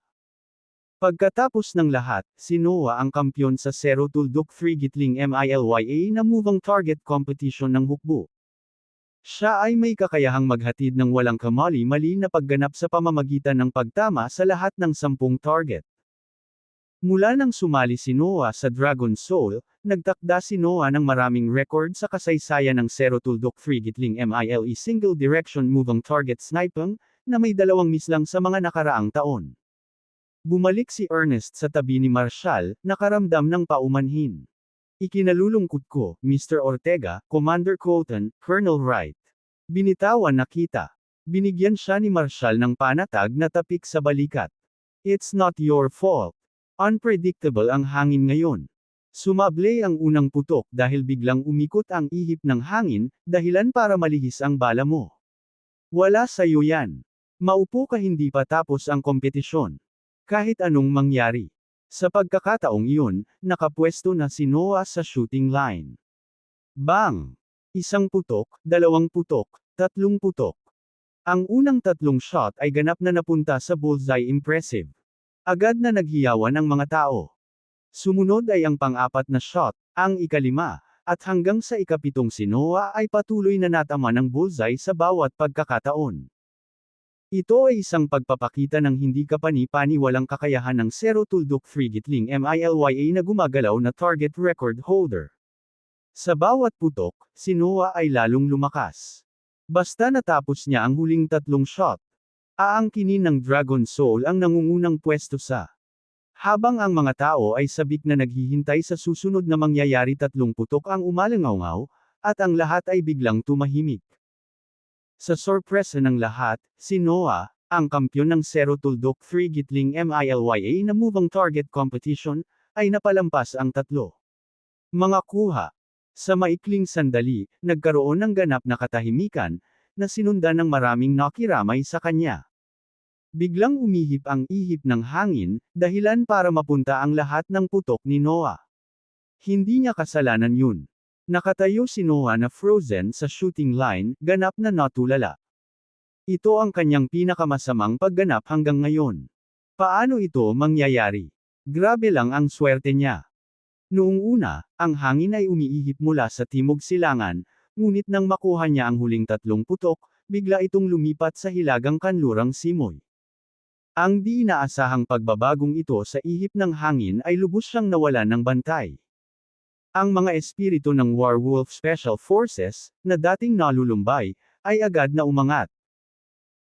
S1: Pagkatapos ng lahat, si Noah ang kampyon sa Zero Tuldok 3 Gitling MILYA na moving target competition ng hukbo. Siya ay may kakayahang maghatid ng walang kamali-mali na pagganap sa pamamagitan ng pagtama sa lahat ng 10 target. Mula nang sumali si Noah sa Dragon Soul, nagtakda si Noah ng maraming record sa kasaysayan ng Zero Tuldok 3 Gitling MILE Single Direction Moving Target Sniping, na may 2 miss lang sa mga nakaraang taon. Bumalik si Ernest sa tabi ni Marshall, nakaramdam ng paumanhin. Ikinalulungkot ko, Mr. Ortega, Commander Colton, Colonel Wright. Binitawan na kita. Binigyan siya ni Marshall ng panatag na tapik sa balikat. It's not your fault. Unpredictable ang hangin ngayon. Sumable ang unang putok dahil biglang umikot ang ihip ng hangin, dahilan para malihis ang bala mo. Wala sa'yo yan. Maupo ka hindi pa tapos ang kompetisyon. Kahit anong mangyari. Sa pagkakataong iyon, nakapwesto na si Noah sa shooting line. Bang! 1 putok, 2 putok, 3 putok. Ang unang 3 shot ay ganap na napunta sa bullseye. Impressive. Agad na naghiyawan ang mga tao. Sumunod ay ang pang-4 na shot, ang ika-5, at hanggang sa ika-7 si Noah ay patuloy na natama ng bullseye sa bawat pagkakataon. Ito ay isang pagpapakita ng hindi kapani-paniwalang kakayahan ng Zero Tuldok 3 Gitling MILYA na gumagalaw na target record holder. Sa bawat putok, si Noah ay lalong lumakas. Basta natapos niya ang huling 3 shot. Aangkinin ng Dragon Soul ang nangungunang pwesto sa. Habang ang mga tao ay sabik na naghihintay sa susunod na mangyayari, 3 putok ang umalangaw, at ang lahat ay biglang tumahimik. Sa sorpresa ng lahat, si Noah, ang kampyon ng Zero Tuldok 3 Gitling MILYA na moving target competition, ay napalampas ang 3. Mga kuha. Sa maikling sandali, nagkaroon ng ganap na katahimikan, na sinundan ng maraming nakiramay sa kanya. Biglang umihip ang ihip ng hangin, dahilan para mapunta ang lahat ng putok ni Noah. Hindi niya kasalanan yun. Nakatayo si Noah na frozen sa shooting line, ganap na natulala. Ito ang kanyang pinakamasamang pagganap hanggang ngayon. Paano ito mangyayari? Grabe lang ang swerte niya. Noong una, ang hangin ay umiihip mula sa timog silangan, ngunit nang makuha niya ang huling 3 putok, bigla itong lumipat sa hilagang kanlurang simoy. Ang di inaasahang pagbabagong ito sa ihip ng hangin ay lubos siyang nawalan ng bantay. Ang mga espiritu ng Werewolf Special Forces, na dating nalulumbay, ay agad na umangat.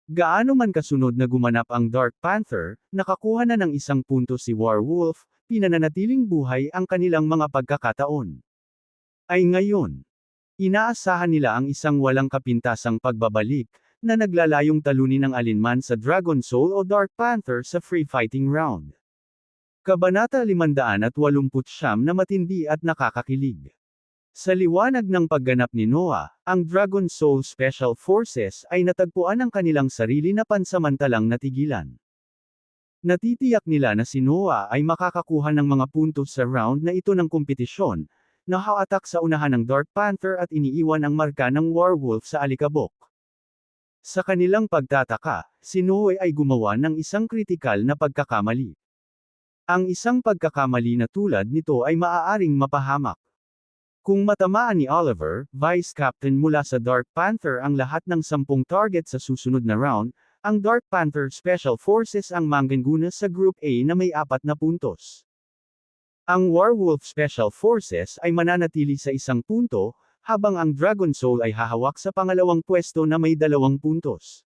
S1: Gaano man kasunod na gumanap ang Dark Panther, nakakuha na ng 1 punto si Werewolf, pinananatiling buhay ang kanilang mga pagkakataon. Ay ngayon, inaasahan nila ang isang walang kapintasang pagbabalik, na naglalayong talunin ng alinman sa Dragon Soul o Dark Panther sa free fighting round. Kabanata 589 na matindi at nakakakilig. Sa liwanag ng pagganap ni Noah, ang Dragon Soul Special Forces ay natagpuan ang kanilang sarili na pansamantalang natigilan. Natitiyak nila na si Noah ay makakakuha ng mga puntos sa round na ito ng kompetisyon, na haatak sa unahan ng Dark Panther at iniiwan ang marka ng Werewolf sa alikabok. Sa kanilang pagtataka, si Noah ay gumawa ng isang kritikal na pagkakamali. Ang isang pagkakamali na tulad nito ay maaaring mapahamak. Kung matamaan ni Oliver, Vice Captain mula sa Dark Panther ang lahat ng 10 target sa susunod na round, ang Dark Panther Special Forces ang manggaguna sa Group A na may 4 na puntos. Ang Werewolf Special Forces ay mananatili sa 1 punto, habang ang Dragon Soul ay hahawak sa pangalawang pwesto na may 2 puntos.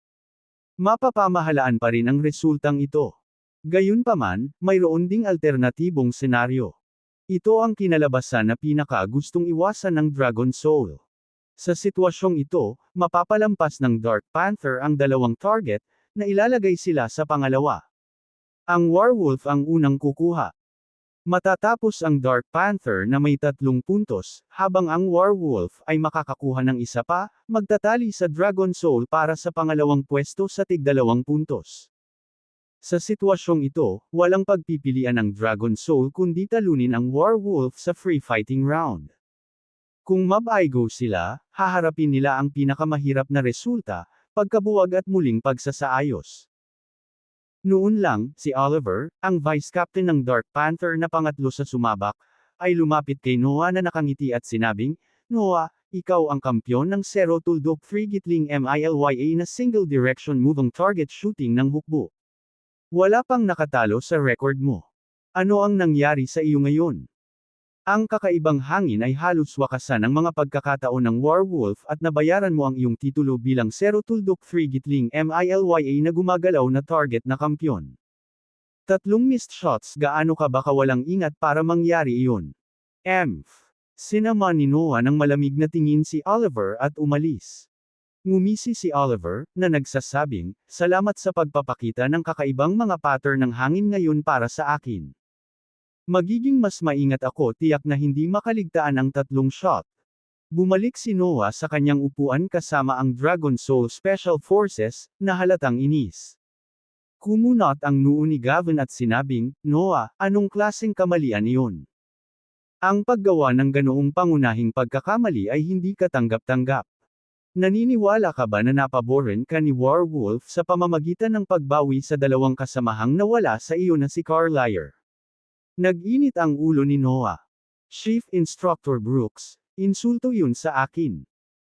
S1: Mapapamahalaan pa rin ang resultang ito. Gayunpaman, mayroon ding alternatibong senaryo. Ito ang kinalabasan na pinaka-gustong iwasan ng Dragon Soul. Sa sitwasyong ito, mapapalampas ng Dark Panther ang 2 target, na ilalagay sila sa pangalawa. Ang Werewolf ang unang kukuha. Matatapos ang Dark Panther na may 3 puntos, habang ang Werewolf ay makakakuha ng isa pa, magtatali sa Dragon Soul para sa pangalawang pwesto sa tig-2 puntos. Sa sitwasyong ito, walang pagpipilian ng Dragon Soul kundi talunin ang Werewolf sa free fighting round. Kung mab-go sila, haharapin nila ang pinakamahirap na resulta, pagkabuwag at muling pagsasaayos. Noon lang, si Oliver, ang Vice Captain ng Dark Panther na pangatlo sa sumabak, ay lumapit kay Noah na nakangiti at sinabing, "Noah, ikaw ang kampyon ng Zero Tuldok Frigitling MILYA na single direction moving target shooting ng hukbo. Wala pang nakatalo sa record mo. Ano ang nangyari sa iyo ngayon?" Ang kakaibang hangin ay halos wakasan ng mga pagkakataon ng Werewolf at nabayaran mo ang iyong titulo bilang Zero Tuldok Frigitling MILYA na gumagalaw na target na kampyon. 3 missed shots, gaano ka ba kawalang ingat para mangyari iyon? Sinama ni Noah ng malamig na tingin si Oliver at umalis. Ngumisi si Oliver, na nagsasabing, "Salamat sa pagpapakita ng kakaibang mga pattern ng hangin ngayon para sa akin. Magiging mas maingat ako, tiyak na hindi makaligtaan ang 3 shot." Bumalik si Noah sa kanyang upuan kasama ang Dragon Soul Special Forces, na halatang inis. Kumunot ang noo ni Gavin at sinabing, "Noah, anong klaseng kamalian iyon? Ang paggawa ng ganoong pangunahing pagkakamali ay hindi katanggap-tanggap. Naniniwala ka ba na napaboran ka ni Werewolf sa pamamagitan ng pagbawi sa 2 kasamahang nawala sa iyo na si Carlier?" Nag-init ang ulo ni Noah. "Chief Instructor Brooks, insulto yun sa akin.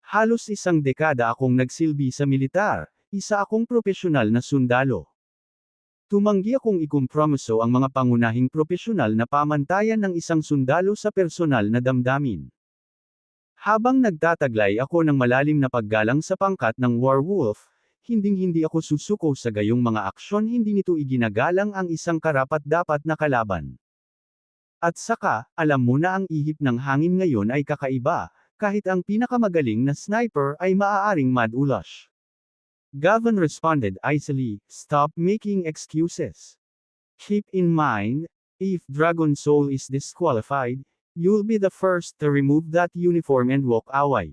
S1: Halos 1 dekada akong nagsilbi sa militar, isa akong propesyonal na sundalo. Tumanggi akong ikompromiso ang mga pangunahing propesyonal na pamantayan ng isang sundalo sa personal na damdamin. Habang nagtataglay ako ng malalim na paggalang sa pangkat ng Werewolf, hinding-hindi ako susuko sa gayong mga aksyon, hindi nito iginagalang ang isang karapat-dapat na kalaban. At saka, alam mo na ang ihip ng hangin ngayon ay kakaiba, kahit ang pinakamagaling na sniper ay maaaring madulash." Gavin responded icily, "Stop making excuses. Keep in mind, if Dragon Soul is disqualified, you'll be the first to remove that uniform and walk away.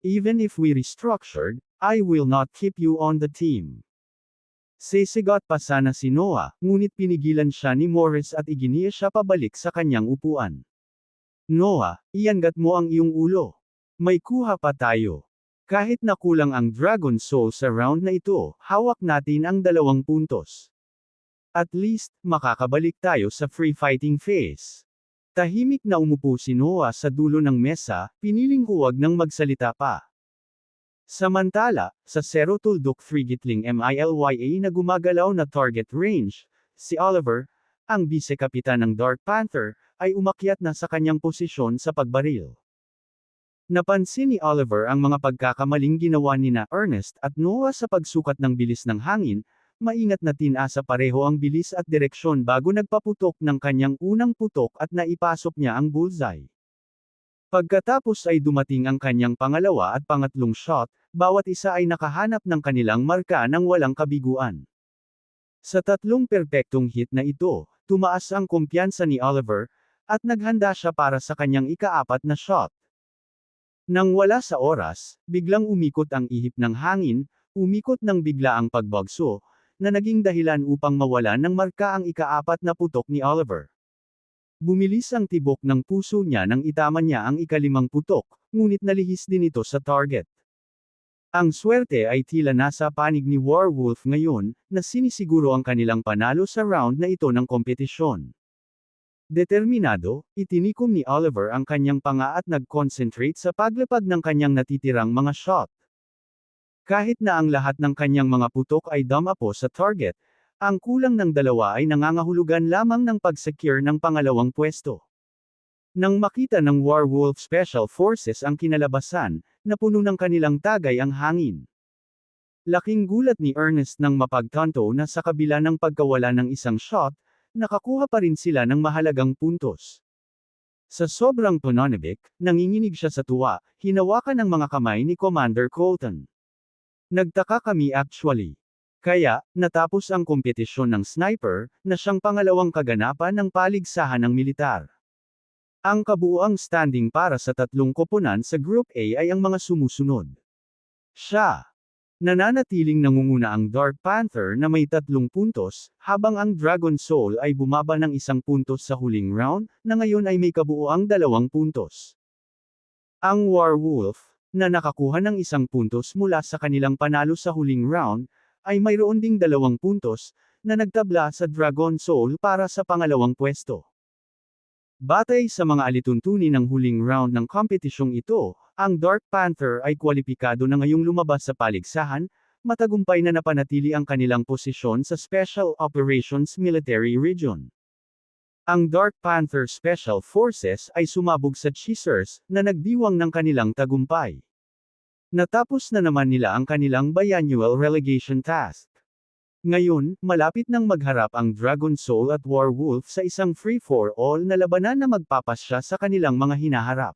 S1: Even if we restructured, I will not keep you on the team." Sisigot pa sana si Noah, ngunit pinigilan siya ni Morris at iginiya siya pabalik sa kanyang upuan. "Noah, iangat mo ang iyong ulo. May kuha pa tayo. Kahit na kulang ang Dragon Soul sa round na ito, hawak natin ang 2 puntos. At least, makakabalik tayo sa free fighting phase." Tahimik na umupo si Noah sa dulo ng mesa, piniling huwag nang magsalita pa. Samantala, sa Zero Tuldok Frigitling MILYA na gumagalaw na target range, si Oliver, ang bise-kapitan ng Dark Panther, ay umakyat na sa kanyang posisyon sa pagbaril. Napansin ni Oliver ang mga pagkakamaling ginawa nina Ernest at Noah sa pagsukat ng bilis ng hangin, maingat na tinasa pareho ang bilis at direksyon bago nagpaputok ng kanyang unang putok at naipasok niya ang bullseye. Pagkatapos ay dumating ang kanyang pangalawa at pangatlong shot, bawat isa ay nakahanap ng kanilang marka ng walang kabiguan. Sa 3 perpektong hit na ito, tumaas ang kumpiyansa ni Oliver, at naghanda siya para sa kanyang ika-4 na shot. Nang wala sa oras, biglang umikot ang ihip ng hangin, umikot ng bigla ang pagbagso, na naging dahilan upang mawalan ng marka ang ika-4 na putok ni Oliver. Bumilis ang tibok ng puso niya nang itaman niya ang ika-5 putok, ngunit nalihis din ito sa target. Ang swerte ay tila nasa panig ni Warwolf ngayon, na sinisiguro ang kanilang panalo sa round na ito ng kompetisyon. Determinado, itinikom ni Oliver ang kanyang panga at nag-concentrate sa paglapag ng kanyang natitirang mga shot. Kahit na ang lahat ng kanyang mga putok ay dumapo sa target, ang kulang ng dalawa ay nangangahulugan lamang ng pag-secure ng pangalawang pwesto. Nang makita ng Warwolf Special Forces ang kinalabasan, napuno ng kanilang tagay ang hangin. Laking gulat ni Ernest nang mapagtanto na sa kabila ng pagkawala ng isang shot, nakakuha pa rin sila ng mahalagang puntos. Sa sobrang pananabik, nanginginig siya sa tuwa, hinawakan ng mga kamay ni Commander Colton. Nagtaka kami actually. Kaya, natapos ang kompetisyon ng sniper, na siyang pangalawang kaganapan ng paligsahan ng militar. Ang kabuuang standing para sa tatlong koponan sa Group A ay ang mga sumusunod. Siya. Nananatiling nangunguna ang Dark Panther na may 3 puntos, habang ang Dragon Soul ay bumaba ng 1 puntos sa huling round, na ngayon ay may kabuuang 2 puntos. Ang Warwolf, na nakakuha ng 1 puntos mula sa kanilang panalo sa huling round, ay mayroon ding 2 puntos, na nagtabla sa Dragon Soul para sa pangalawang pwesto. Batay sa mga alituntunin ng huling round ng kompetisyong ito, ang Dark Panther ay kwalipikado na ngayong lumabas sa paligsahan, matagumpay na napanatili ang kanilang posisyon sa Special Operations Military Region. Ang Dark Panther Special Forces ay sumabog sa Chasers, na nagdiwang ng kanilang tagumpay. Natapos na naman nila ang kanilang biannual relegation task. Ngayon, malapit nang magharap ang Dragon Soul at Warwolf sa isang free-for-all na labanan na magpapasya sa kanilang mga hinaharap.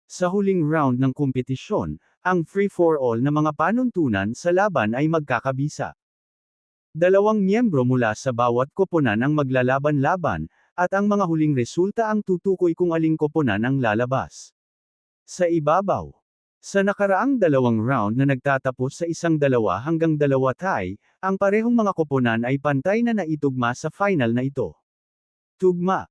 S1: Sa huling round ng kompetisyon, ang free-for-all na mga panuntunan sa laban ay magkakabisa. 2 miyembro mula sa bawat koponan ang maglalaban-laban, at ang mga huling resulta ang tutukoy kung aling koponan ang lalabas. Sa ibabaw. Sa nakaraang 2 round na nagtatapos sa 1-2 hanggang 2 tie, ang parehong mga koponan ay pantay na naitugma sa final na ito. Tugma.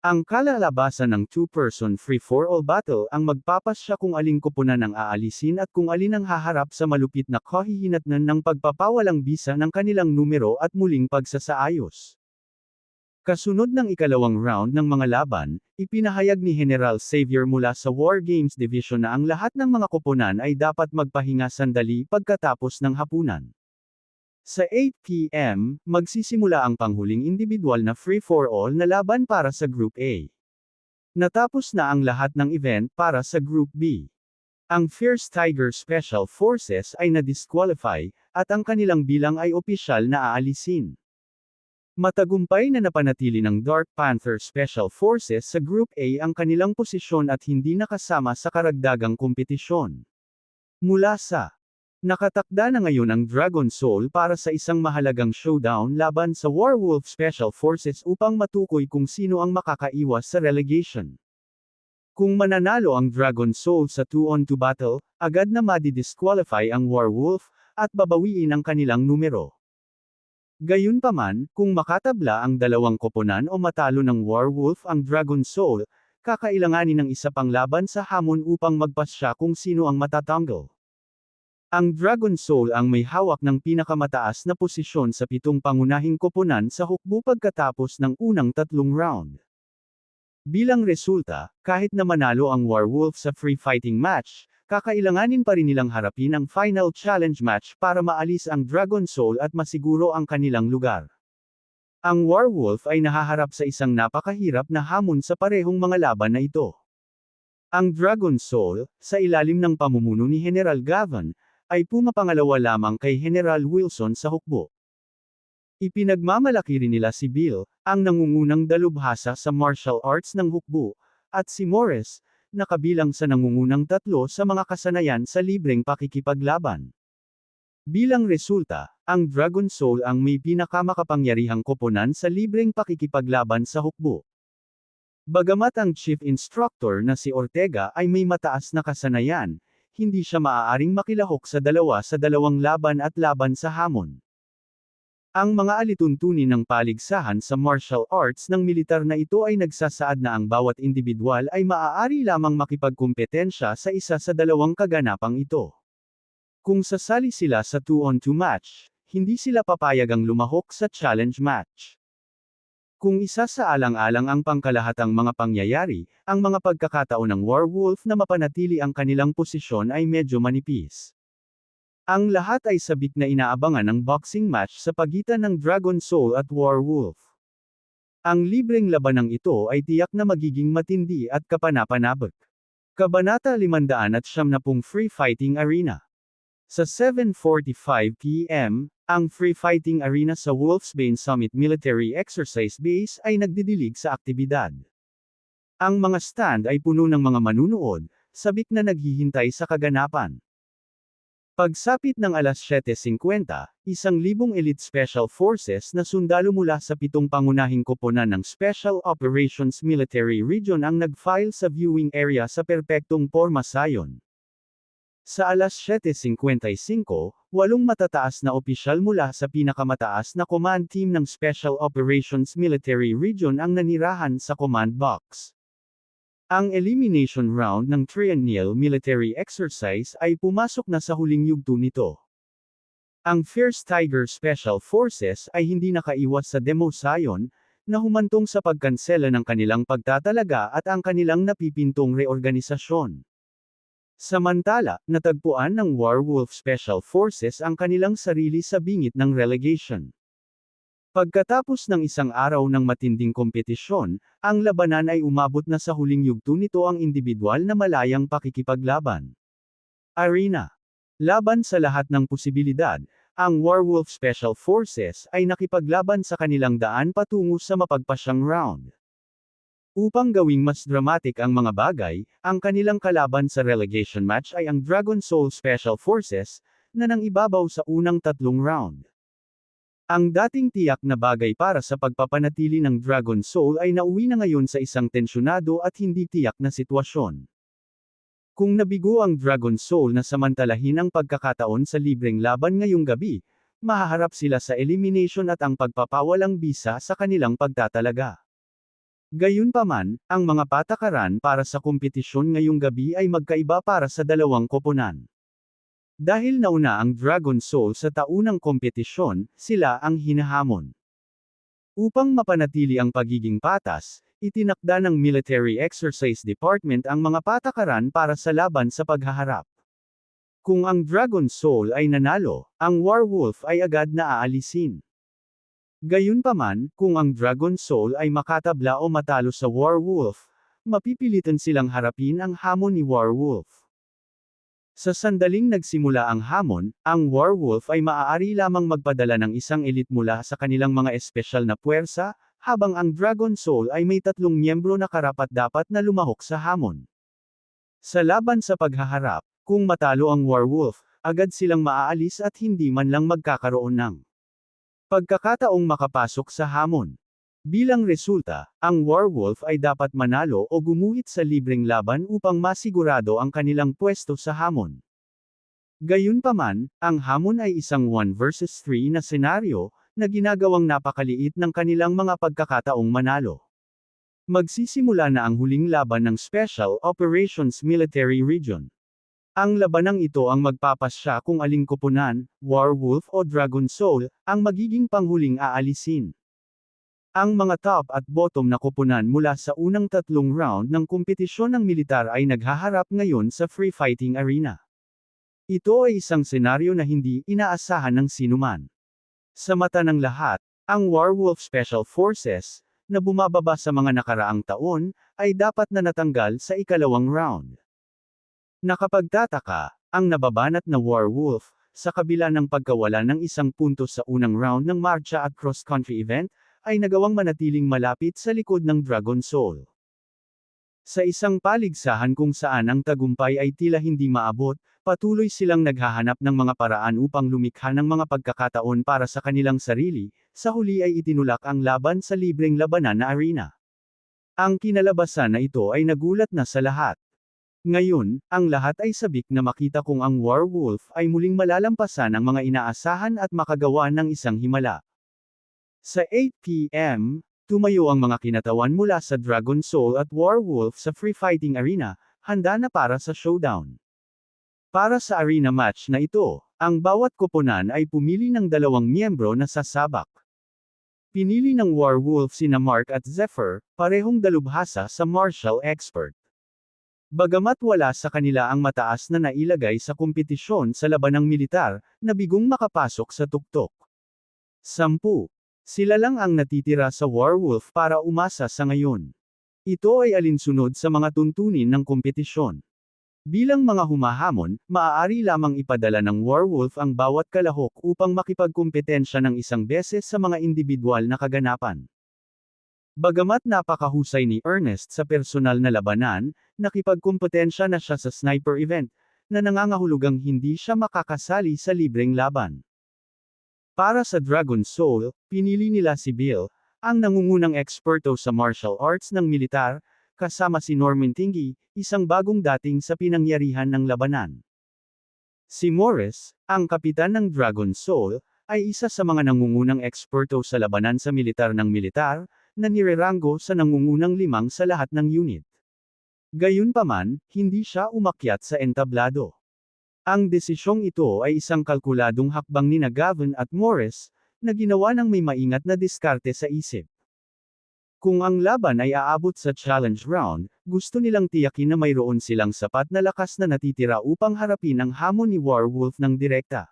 S1: Ang kalalabasan ng 2-person free-for-all battle ang magpapasya kung aling koponan ang aalisin at kung alin ang haharap sa malupit na kahihinatnan ng pagpapawalang bisa ng kanilang numero at muling pagsasaayos. Kasunod ng ikalawang round ng mga laban, ipinahayag ni General Xavier mula sa War Games Division na ang lahat ng mga koponan ay dapat magpahinga sandali pagkatapos ng hapunan. Sa 8 p.m., magsisimula ang panghuling individual na free-for-all na laban para sa Group A. Natapos na ang lahat ng event para sa Group B. Ang Fierce Tiger Special Forces ay na-disqualify, at ang kanilang bilang ay opisyal na aalisin. Matagumpay na napanatili ng Dark Panther Special Forces sa Group A ang kanilang posisyon at hindi nakasama sa karagdagang kompetisyon. Mula sa nakatakda na ngayon ang Dragon Soul para sa isang mahalagang showdown laban sa Warwolf Special Forces upang matukoy kung sino ang makakaiwas sa relegation. Kung mananalo ang Dragon Soul sa 2-on-2 battle, agad na madi-disqualify ang Warwolf, at babawiin ang kanilang numero. Gayunpaman, kung makatabla ang 2 koponan o matalo ng Warwolf ang Dragon Soul, kakailanganin ng isa pang laban sa hamon upang magpasya kung sino ang matatanggal. Ang Dragon Soul ang may hawak ng pinakamataas na posisyon sa 7 pangunahing koponan sa hukbo pagkatapos ng unang 3 round. Bilang resulta, kahit na manalo ang Warwolf sa free fighting match, kakailanganin pa rin nilang harapin ang final challenge match para maalis ang Dragon Soul at masiguro ang kanilang lugar. Ang Warwolf ay nahaharap sa isang napakahirap na hamon sa parehong mga laban na ito. Ang Dragon Soul, sa ilalim ng pamumuno ni General Gavin, ay pumapangalawa lamang kay General Wilson sa hukbo. Ipinagmamalaki rin nila si Bill, ang nangungunang dalubhasa sa martial arts ng hukbo, at si Morris, na kabilang sa nangungunang 3 sa mga kasanayan sa libreng pakikipaglaban. Bilang resulta, ang Dragon Soul ang may pinakamakapangyarihang koponan sa libreng pakikipaglaban sa hukbo. Bagamat ang chief instructor na si Ortega ay may mataas na kasanayan, hindi siya maaaring makilahok sa 2 sa 2 laban at laban sa hamon. Ang mga alituntunin ng paligsahan sa martial arts ng militar na ito ay nagsasaad na ang bawat individual ay maaari lamang makipagkumpetensya sa isa sa 2 kaganapang ito. Kung sasali sila sa 2-on-2 match, hindi sila papayagang lumahok sa challenge match. Kung isa sa alang-alang ang pangkalahatang mga pangyayari, ang mga pagkakataon ng werewolf na mapanatili ang kanilang posisyon ay medyo manipis. Ang lahat ay sabik na inaabangan ng boxing match sa pagitan ng Dragon Soul at Werewolf. Ang libreng labanang ito ay tiyak na magiging matindi at kapanapanabik. Kabanata 570 Free Fighting Arena. Sa 7:45 p.m., ang Free Fighting Arena sa Wolfsbane Summit Military Exercise Base ay nagdidilig sa aktibidad. Ang mga stand ay puno ng mga manunood, sabik na naghihintay sa kaganapan. Pagsapit ng alas 7:50, 1,000 Elite Special Forces na sundalo mula sa 7 pangunahing koponan ng Special Operations Military Region ang nag-file sa viewing area sa perpektong pormasayon. Sa alas 7:55, 8 matataas na opisyal mula sa pinakamataas na command team ng Special Operations Military Region ang nanirahan sa command box. Ang elimination round ng Triennial Military Exercise ay pumasok na sa huling yugto nito. Ang Fierce Tiger Special Forces ay hindi nakaiwas sa demosayon, na humantong sa pagkansela ng kanilang pagtatalaga at ang kanilang napipintong reorganisasyon. Samantala, natagpuan ng Werewolf Special Forces ang kanilang sarili sa bingit ng relegation. Pagkatapos ng isang araw ng matinding kompetisyon, ang labanan ay umabot na sa huling yugto nito ang individual na malayang pakikipaglaban. Arena. Laban sa lahat ng posibilidad, ang Werewolf Special Forces ay nakipaglaban sa kanilang daan patungo sa mapagpasyang round. Upang gawing mas dramatic ang mga bagay, ang kanilang kalaban sa relegation match ay ang Dragon Soul Special Forces, na nang ibabaw sa unang 3 round. Ang dating tiyak na bagay para sa pagpapanatili ng Dragon Soul ay nauwi na ngayon sa isang tensyonado at hindi tiyak na sitwasyon. Kung nabigo ang Dragon Soul na samantalahin ang pagkakataon sa libreng laban ngayong gabi, mahaharap sila sa elimination at ang pagpapawalang bisa sa kanilang pagtatalaga. Gayunpaman, ang mga patakaran para sa kompetisyon ngayong gabi ay magkaiba para sa dalawang koponan. Dahil nauna ang Dragon Soul sa taunang kompetisyon, sila ang hinahamon. Upang mapanatili ang pagiging patas, itinakda ng Military Exercise Department ang mga patakaran para sa laban sa paghaharap. Kung ang Dragon Soul ay nanalo, ang Werewolf ay agad na aalisin. Gayunpaman, kung ang Dragon Soul ay makatabla o matalo sa Werewolf, mapipilitan silang harapin ang hamon ni Werewolf. Sa sandaling nagsimula ang hamon, ang Werewolf ay maaari lamang magpadala ng isang elite mula sa kanilang mga espesyal na puwersa, habang ang Dragon Soul ay may 3 miyembro na karapat-dapat na lumahok sa hamon. Sa laban sa paghaharap, kung matalo ang Werewolf, agad silang maaalis at hindi man lang magkakaroon ng pagkakataong makapasok sa hamon. Bilang resulta, ang Werewolf ay dapat manalo o gumuhit sa libreng laban upang masigurado ang kanilang pwesto sa hamon. Gayunpaman, ang hamon ay isang 1 versus 3 na senaryo, na ginagawang napakaliit ng kanilang mga pagkakataong manalo. Magsisimula na ang huling laban ng Special Operations Military Region. Ang labanang ito ang magpapasya kung aling koponan, Werewolf o Dragon Soul, ang magiging panghuling aalisin. Ang mga top at bottom na koponan mula sa unang 3 round ng kompetisyon ng militar ay naghaharap ngayon sa Free Fighting Arena. Ito ay isang senaryo na hindi inaasahan ng sinuman. Sa mata ng lahat, ang Werewolf Special Forces, na bumababa sa mga nakaraang taon, ay dapat na natanggal sa ikalawang round. Nakapagtataka, ang nababanat na Werewolf, sa kabila ng pagkawala ng 1 puntos sa unang round ng marcha at cross-country event, ay nagawang manatiling malapit sa likod ng Dragon Soul. Sa isang paligsahan kung saan ang tagumpay ay tila hindi maabot, patuloy silang naghahanap ng mga paraan upang lumikha ng mga pagkakataon para sa kanilang sarili, sa huli ay itinulak ang laban sa libreng labanan na arena. Ang kinalabasan na ito ay nagulat na sa lahat. Ngayon, ang lahat ay sabik na makita kung ang Werewolf ay muling malalampasan ang mga inaasahan at makagawa ng isang himala. Sa 8 p.m., tumayo ang mga kinatawan mula sa Dragon Soul at Werewolf sa Free Fighting Arena, handa na para sa showdown. Para sa arena match na ito, ang bawat koponan ay pumili ng dalawang miyembro na sasabak. Pinili ng Warwolf sina Mark at Zephyr, parehong dalubhasa sa martial expert. Bagamat wala sa kanila ang mataas na nailagay sa kompetisyon sa labanang militar, nabigong makapasok sa tuktok. 10. Sila lang ang natitira sa Warwolf para umasa sa ngayon. Ito ay alinsunod sa mga tuntunin ng kompetisyon. Bilang mga humahamon, maaari lamang ipadala ng Warwolf ang bawat kalahok upang makipagkumpetensya ng isang beses sa mga individual na kaganapan. Bagamat napakahusay ni Ernest sa personal na labanan, nakipagkumpetensya na siya sa sniper event, na nangangahulugang hindi siya makakasali sa libreng laban. Para sa Dragon Soul, pinili nila si Bill, ang nangungunang eksperto sa martial arts ng militar, kasama si Norman Tinggi, isang bagong dating sa pinangyarihan ng labanan. Si Morris, ang kapitan ng Dragon Soul, ay isa sa mga nangungunang eksperto sa labanan sa militar ng militar, na nireranggo sa nangungunang 5 sa lahat ng unit. Gayunpaman, hindi siya umakyat sa entablado. Ang desisyong ito ay isang kalkuladong hakbang nina Gavin at Morris, na ginawa ng may maingat na diskarte sa isip. Kung ang laban ay aabot sa challenge round, gusto nilang tiyakin na mayroon silang sapat na lakas na natitira upang harapin ang hamon ni Warwolf ng direkta.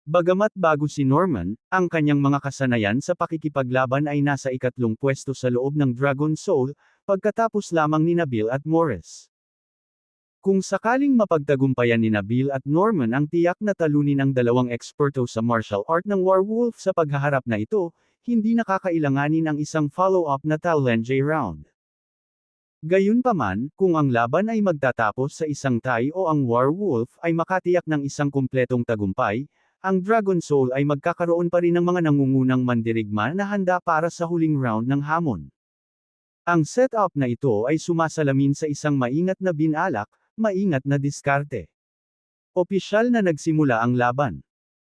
S1: Bagamat bago si Norman, ang kanyang mga kasanayan sa pakikipaglaban ay nasa 3 pwesto sa loob ng Dragon Soul, pagkatapos lamang ni Bill at Morris. Kung sakaling mapagtagumpayan ni Bill at Norman ang tiyak na talunin ang dalawang eksperto sa martial art ng Warwolf sa paghaharap na ito, hindi nakakailanganin ang isang follow-up na challenge round. Gayunpaman, kung ang laban ay magtatapos sa isang tie o ang Warwolf ay makatiyak ng isang kumpletong tagumpay, ang Dragon Soul ay magkakaroon pa rin ng mga nangungunang mandirigma na handa para sa huling round ng hamon. Ang setup na ito ay sumasalamin sa isang maingat na binalak, maingat na diskarte. Opisyal na nagsimula ang laban.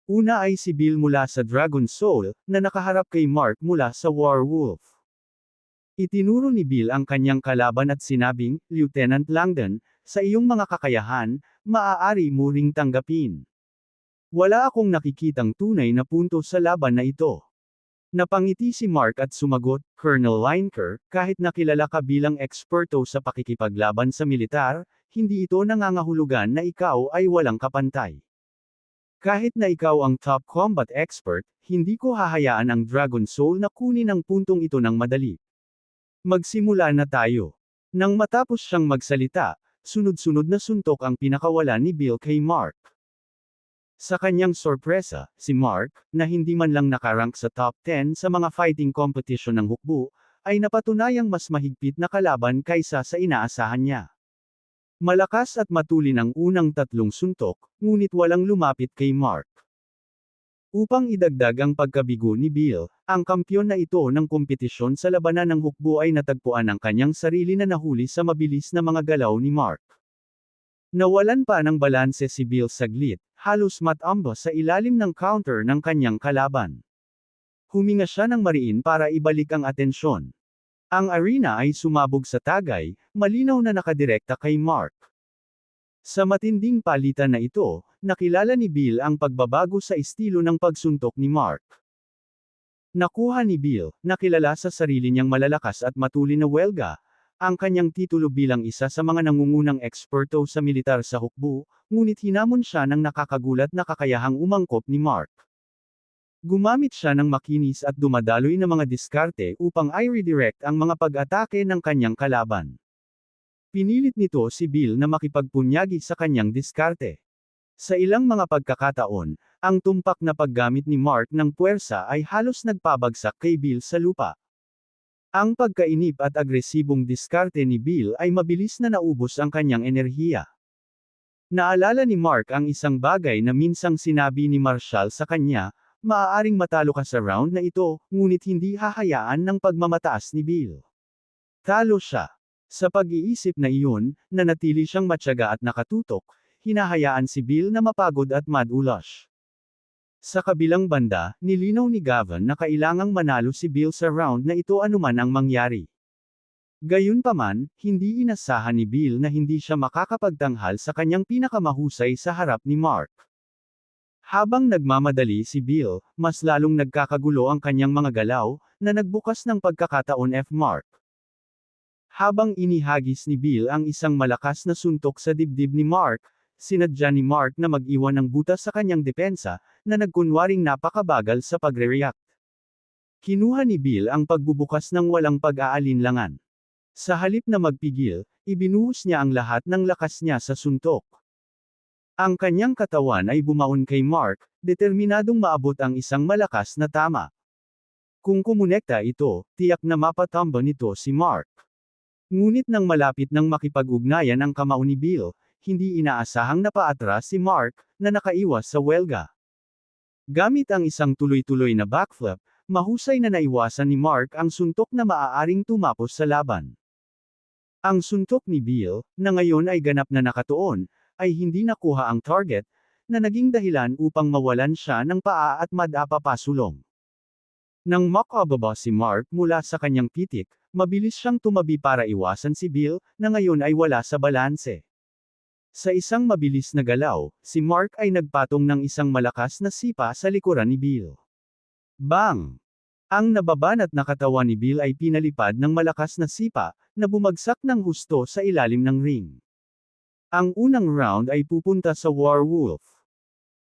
S1: Una ay si Bill mula sa Dragon Soul, na nakaharap kay Mark mula sa Warwolf. Itinuro ni Bill ang kanyang kalaban at sinabing, Lieutenant Langdon, sa iyong mga kakayahan, maaari mo ring tanggapin. Wala akong nakikitang tunay na punto sa laban na ito. Napangiti si Mark at sumagot, Colonel Lineker, kahit nakilala ka bilang eksperto sa pakikipaglaban sa militar, hindi ito nangangahulugan na ikaw ay walang kapantay. Kahit na ikaw ang top combat expert, hindi ko hahayaan ang Dragon Soul na kunin ang puntong ito ng madali. Magsimula na tayo. Nang matapos siyang magsalita, sunod-sunod na suntok ang pinakawala ni Bill kay Mark. Sa kanyang sorpresa, si Mark, na hindi man lang nakarank sa top 10 sa mga fighting competition ng hukbo, ay napatunayang mas mahigpit na kalaban kaysa sa inaasahan niya. Malakas at matulin ang unang 3 suntok, ngunit walang lumapit kay Mark. Upang idagdag ang pagkabigo ni Bill, ang kampyon na ito ng kompetisyon sa labanan ng hukbo ay natagpuan ang kanyang sarili na nahuli sa mabilis na mga galaw ni Mark. Nawalan pa ng balanse si Bill saglit, halos matamba sa ilalim ng counter ng kanyang kalaban. Huminga siya ng mariin para ibalik ang atensyon. Ang arena ay sumabog sa tagay, malinaw na nakadirekta kay Mark. Sa matinding palitan na ito, nakilala ni Bill ang pagbabago sa estilo ng pagsuntok ni Mark. Nakuha ni Bill, nakilala sa sarili niyang malalakas at matulin na welga, ang kanyang titulo bilang isa sa mga nangungunang eksperto sa militar sa hukbo, ngunit hinamon siya ng nakakagulat na kakayahang umangkop ni Mark. Gumamit siya ng makinis at dumadaloy na mga diskarte upang i-redirect ang mga pag-atake ng kanyang kalaban. Pinilit nito si Bill na makipagpunyagi sa kanyang diskarte. Sa ilang mga pagkakataon, ang tumpak na paggamit ni Mark ng puwersa ay halos nagpabagsak kay Bill sa lupa. Ang pagkainip at agresibong diskarte ni Bill ay mabilis na naubos ang kanyang enerhiya. Naalala ni Mark ang isang bagay na minsang sinabi ni Marshall sa kanya, maaaring matalo ka sa round na ito, ngunit hindi hahayaan ng pagmamataas ni Bill. Talo siya. Sa pag-iisip na iyon, nanatili siyang matyaga at nakatutok, hinahayaan si Bill na mapagod at madulas. Sa kabilang banda, nilinaw ni Gavin na kailangang manalo si Bill sa round na ito anuman ang mangyari. Gayunpaman, hindi inasahan ni Bill na hindi siya makakapagtanghal sa kanyang pinakamahusay sa harap ni Mark. Habang nagmamadali si Bill, mas lalong nagkakagulo ang kanyang mga galaw, na nagbukas ng pagkakataon F. Mark. Habang inihagis ni Bill ang isang malakas na suntok sa dibdib ni Mark, sinadya ni Mark na mag-iwan ng butas sa kanyang depensa, na nagkunwaring napakabagal sa pagre-react. Kinuha ni Bill ang pagbubukas ng walang pag-aalinlangan. Sa halip na magpigil, ibinuhos niya ang lahat ng lakas niya sa suntok. Ang kanyang katawan ay bumaon kay Mark, determinadong maabot ang isang malakas na tama. Kung kumonekta ito, tiyak na mapatamba nito si Mark. Ngunit nang malapit nang makipag-ugnayan ang kamao ni Bill, hindi inaasahang napaatras si Mark, na nakaiwas sa welga. Gamit ang isang tuloy-tuloy na backflip, mahusay na naiwasan ni Mark ang suntok na maaaring tumapos sa laban. Ang suntok ni Bill, na ngayon ay ganap na nakatuon, ay hindi nakuha ang target, na naging dahilan upang mawalan siya ng paa at madapapasulong. Nang makababa si Mark mula sa kanyang pitik, mabilis siyang tumabi para iwasan si Bill, na ngayon ay wala sa balanse. Sa isang mabilis na galaw, si Mark ay nagpatong ng isang malakas na sipa sa likuran ni Bill. Bang! Ang nababanat na katawan ni Bill ay pinalipad ng malakas na sipa, na bumagsak ng husto sa ilalim ng ring. Ang unang round ay pupunta sa Werewolf.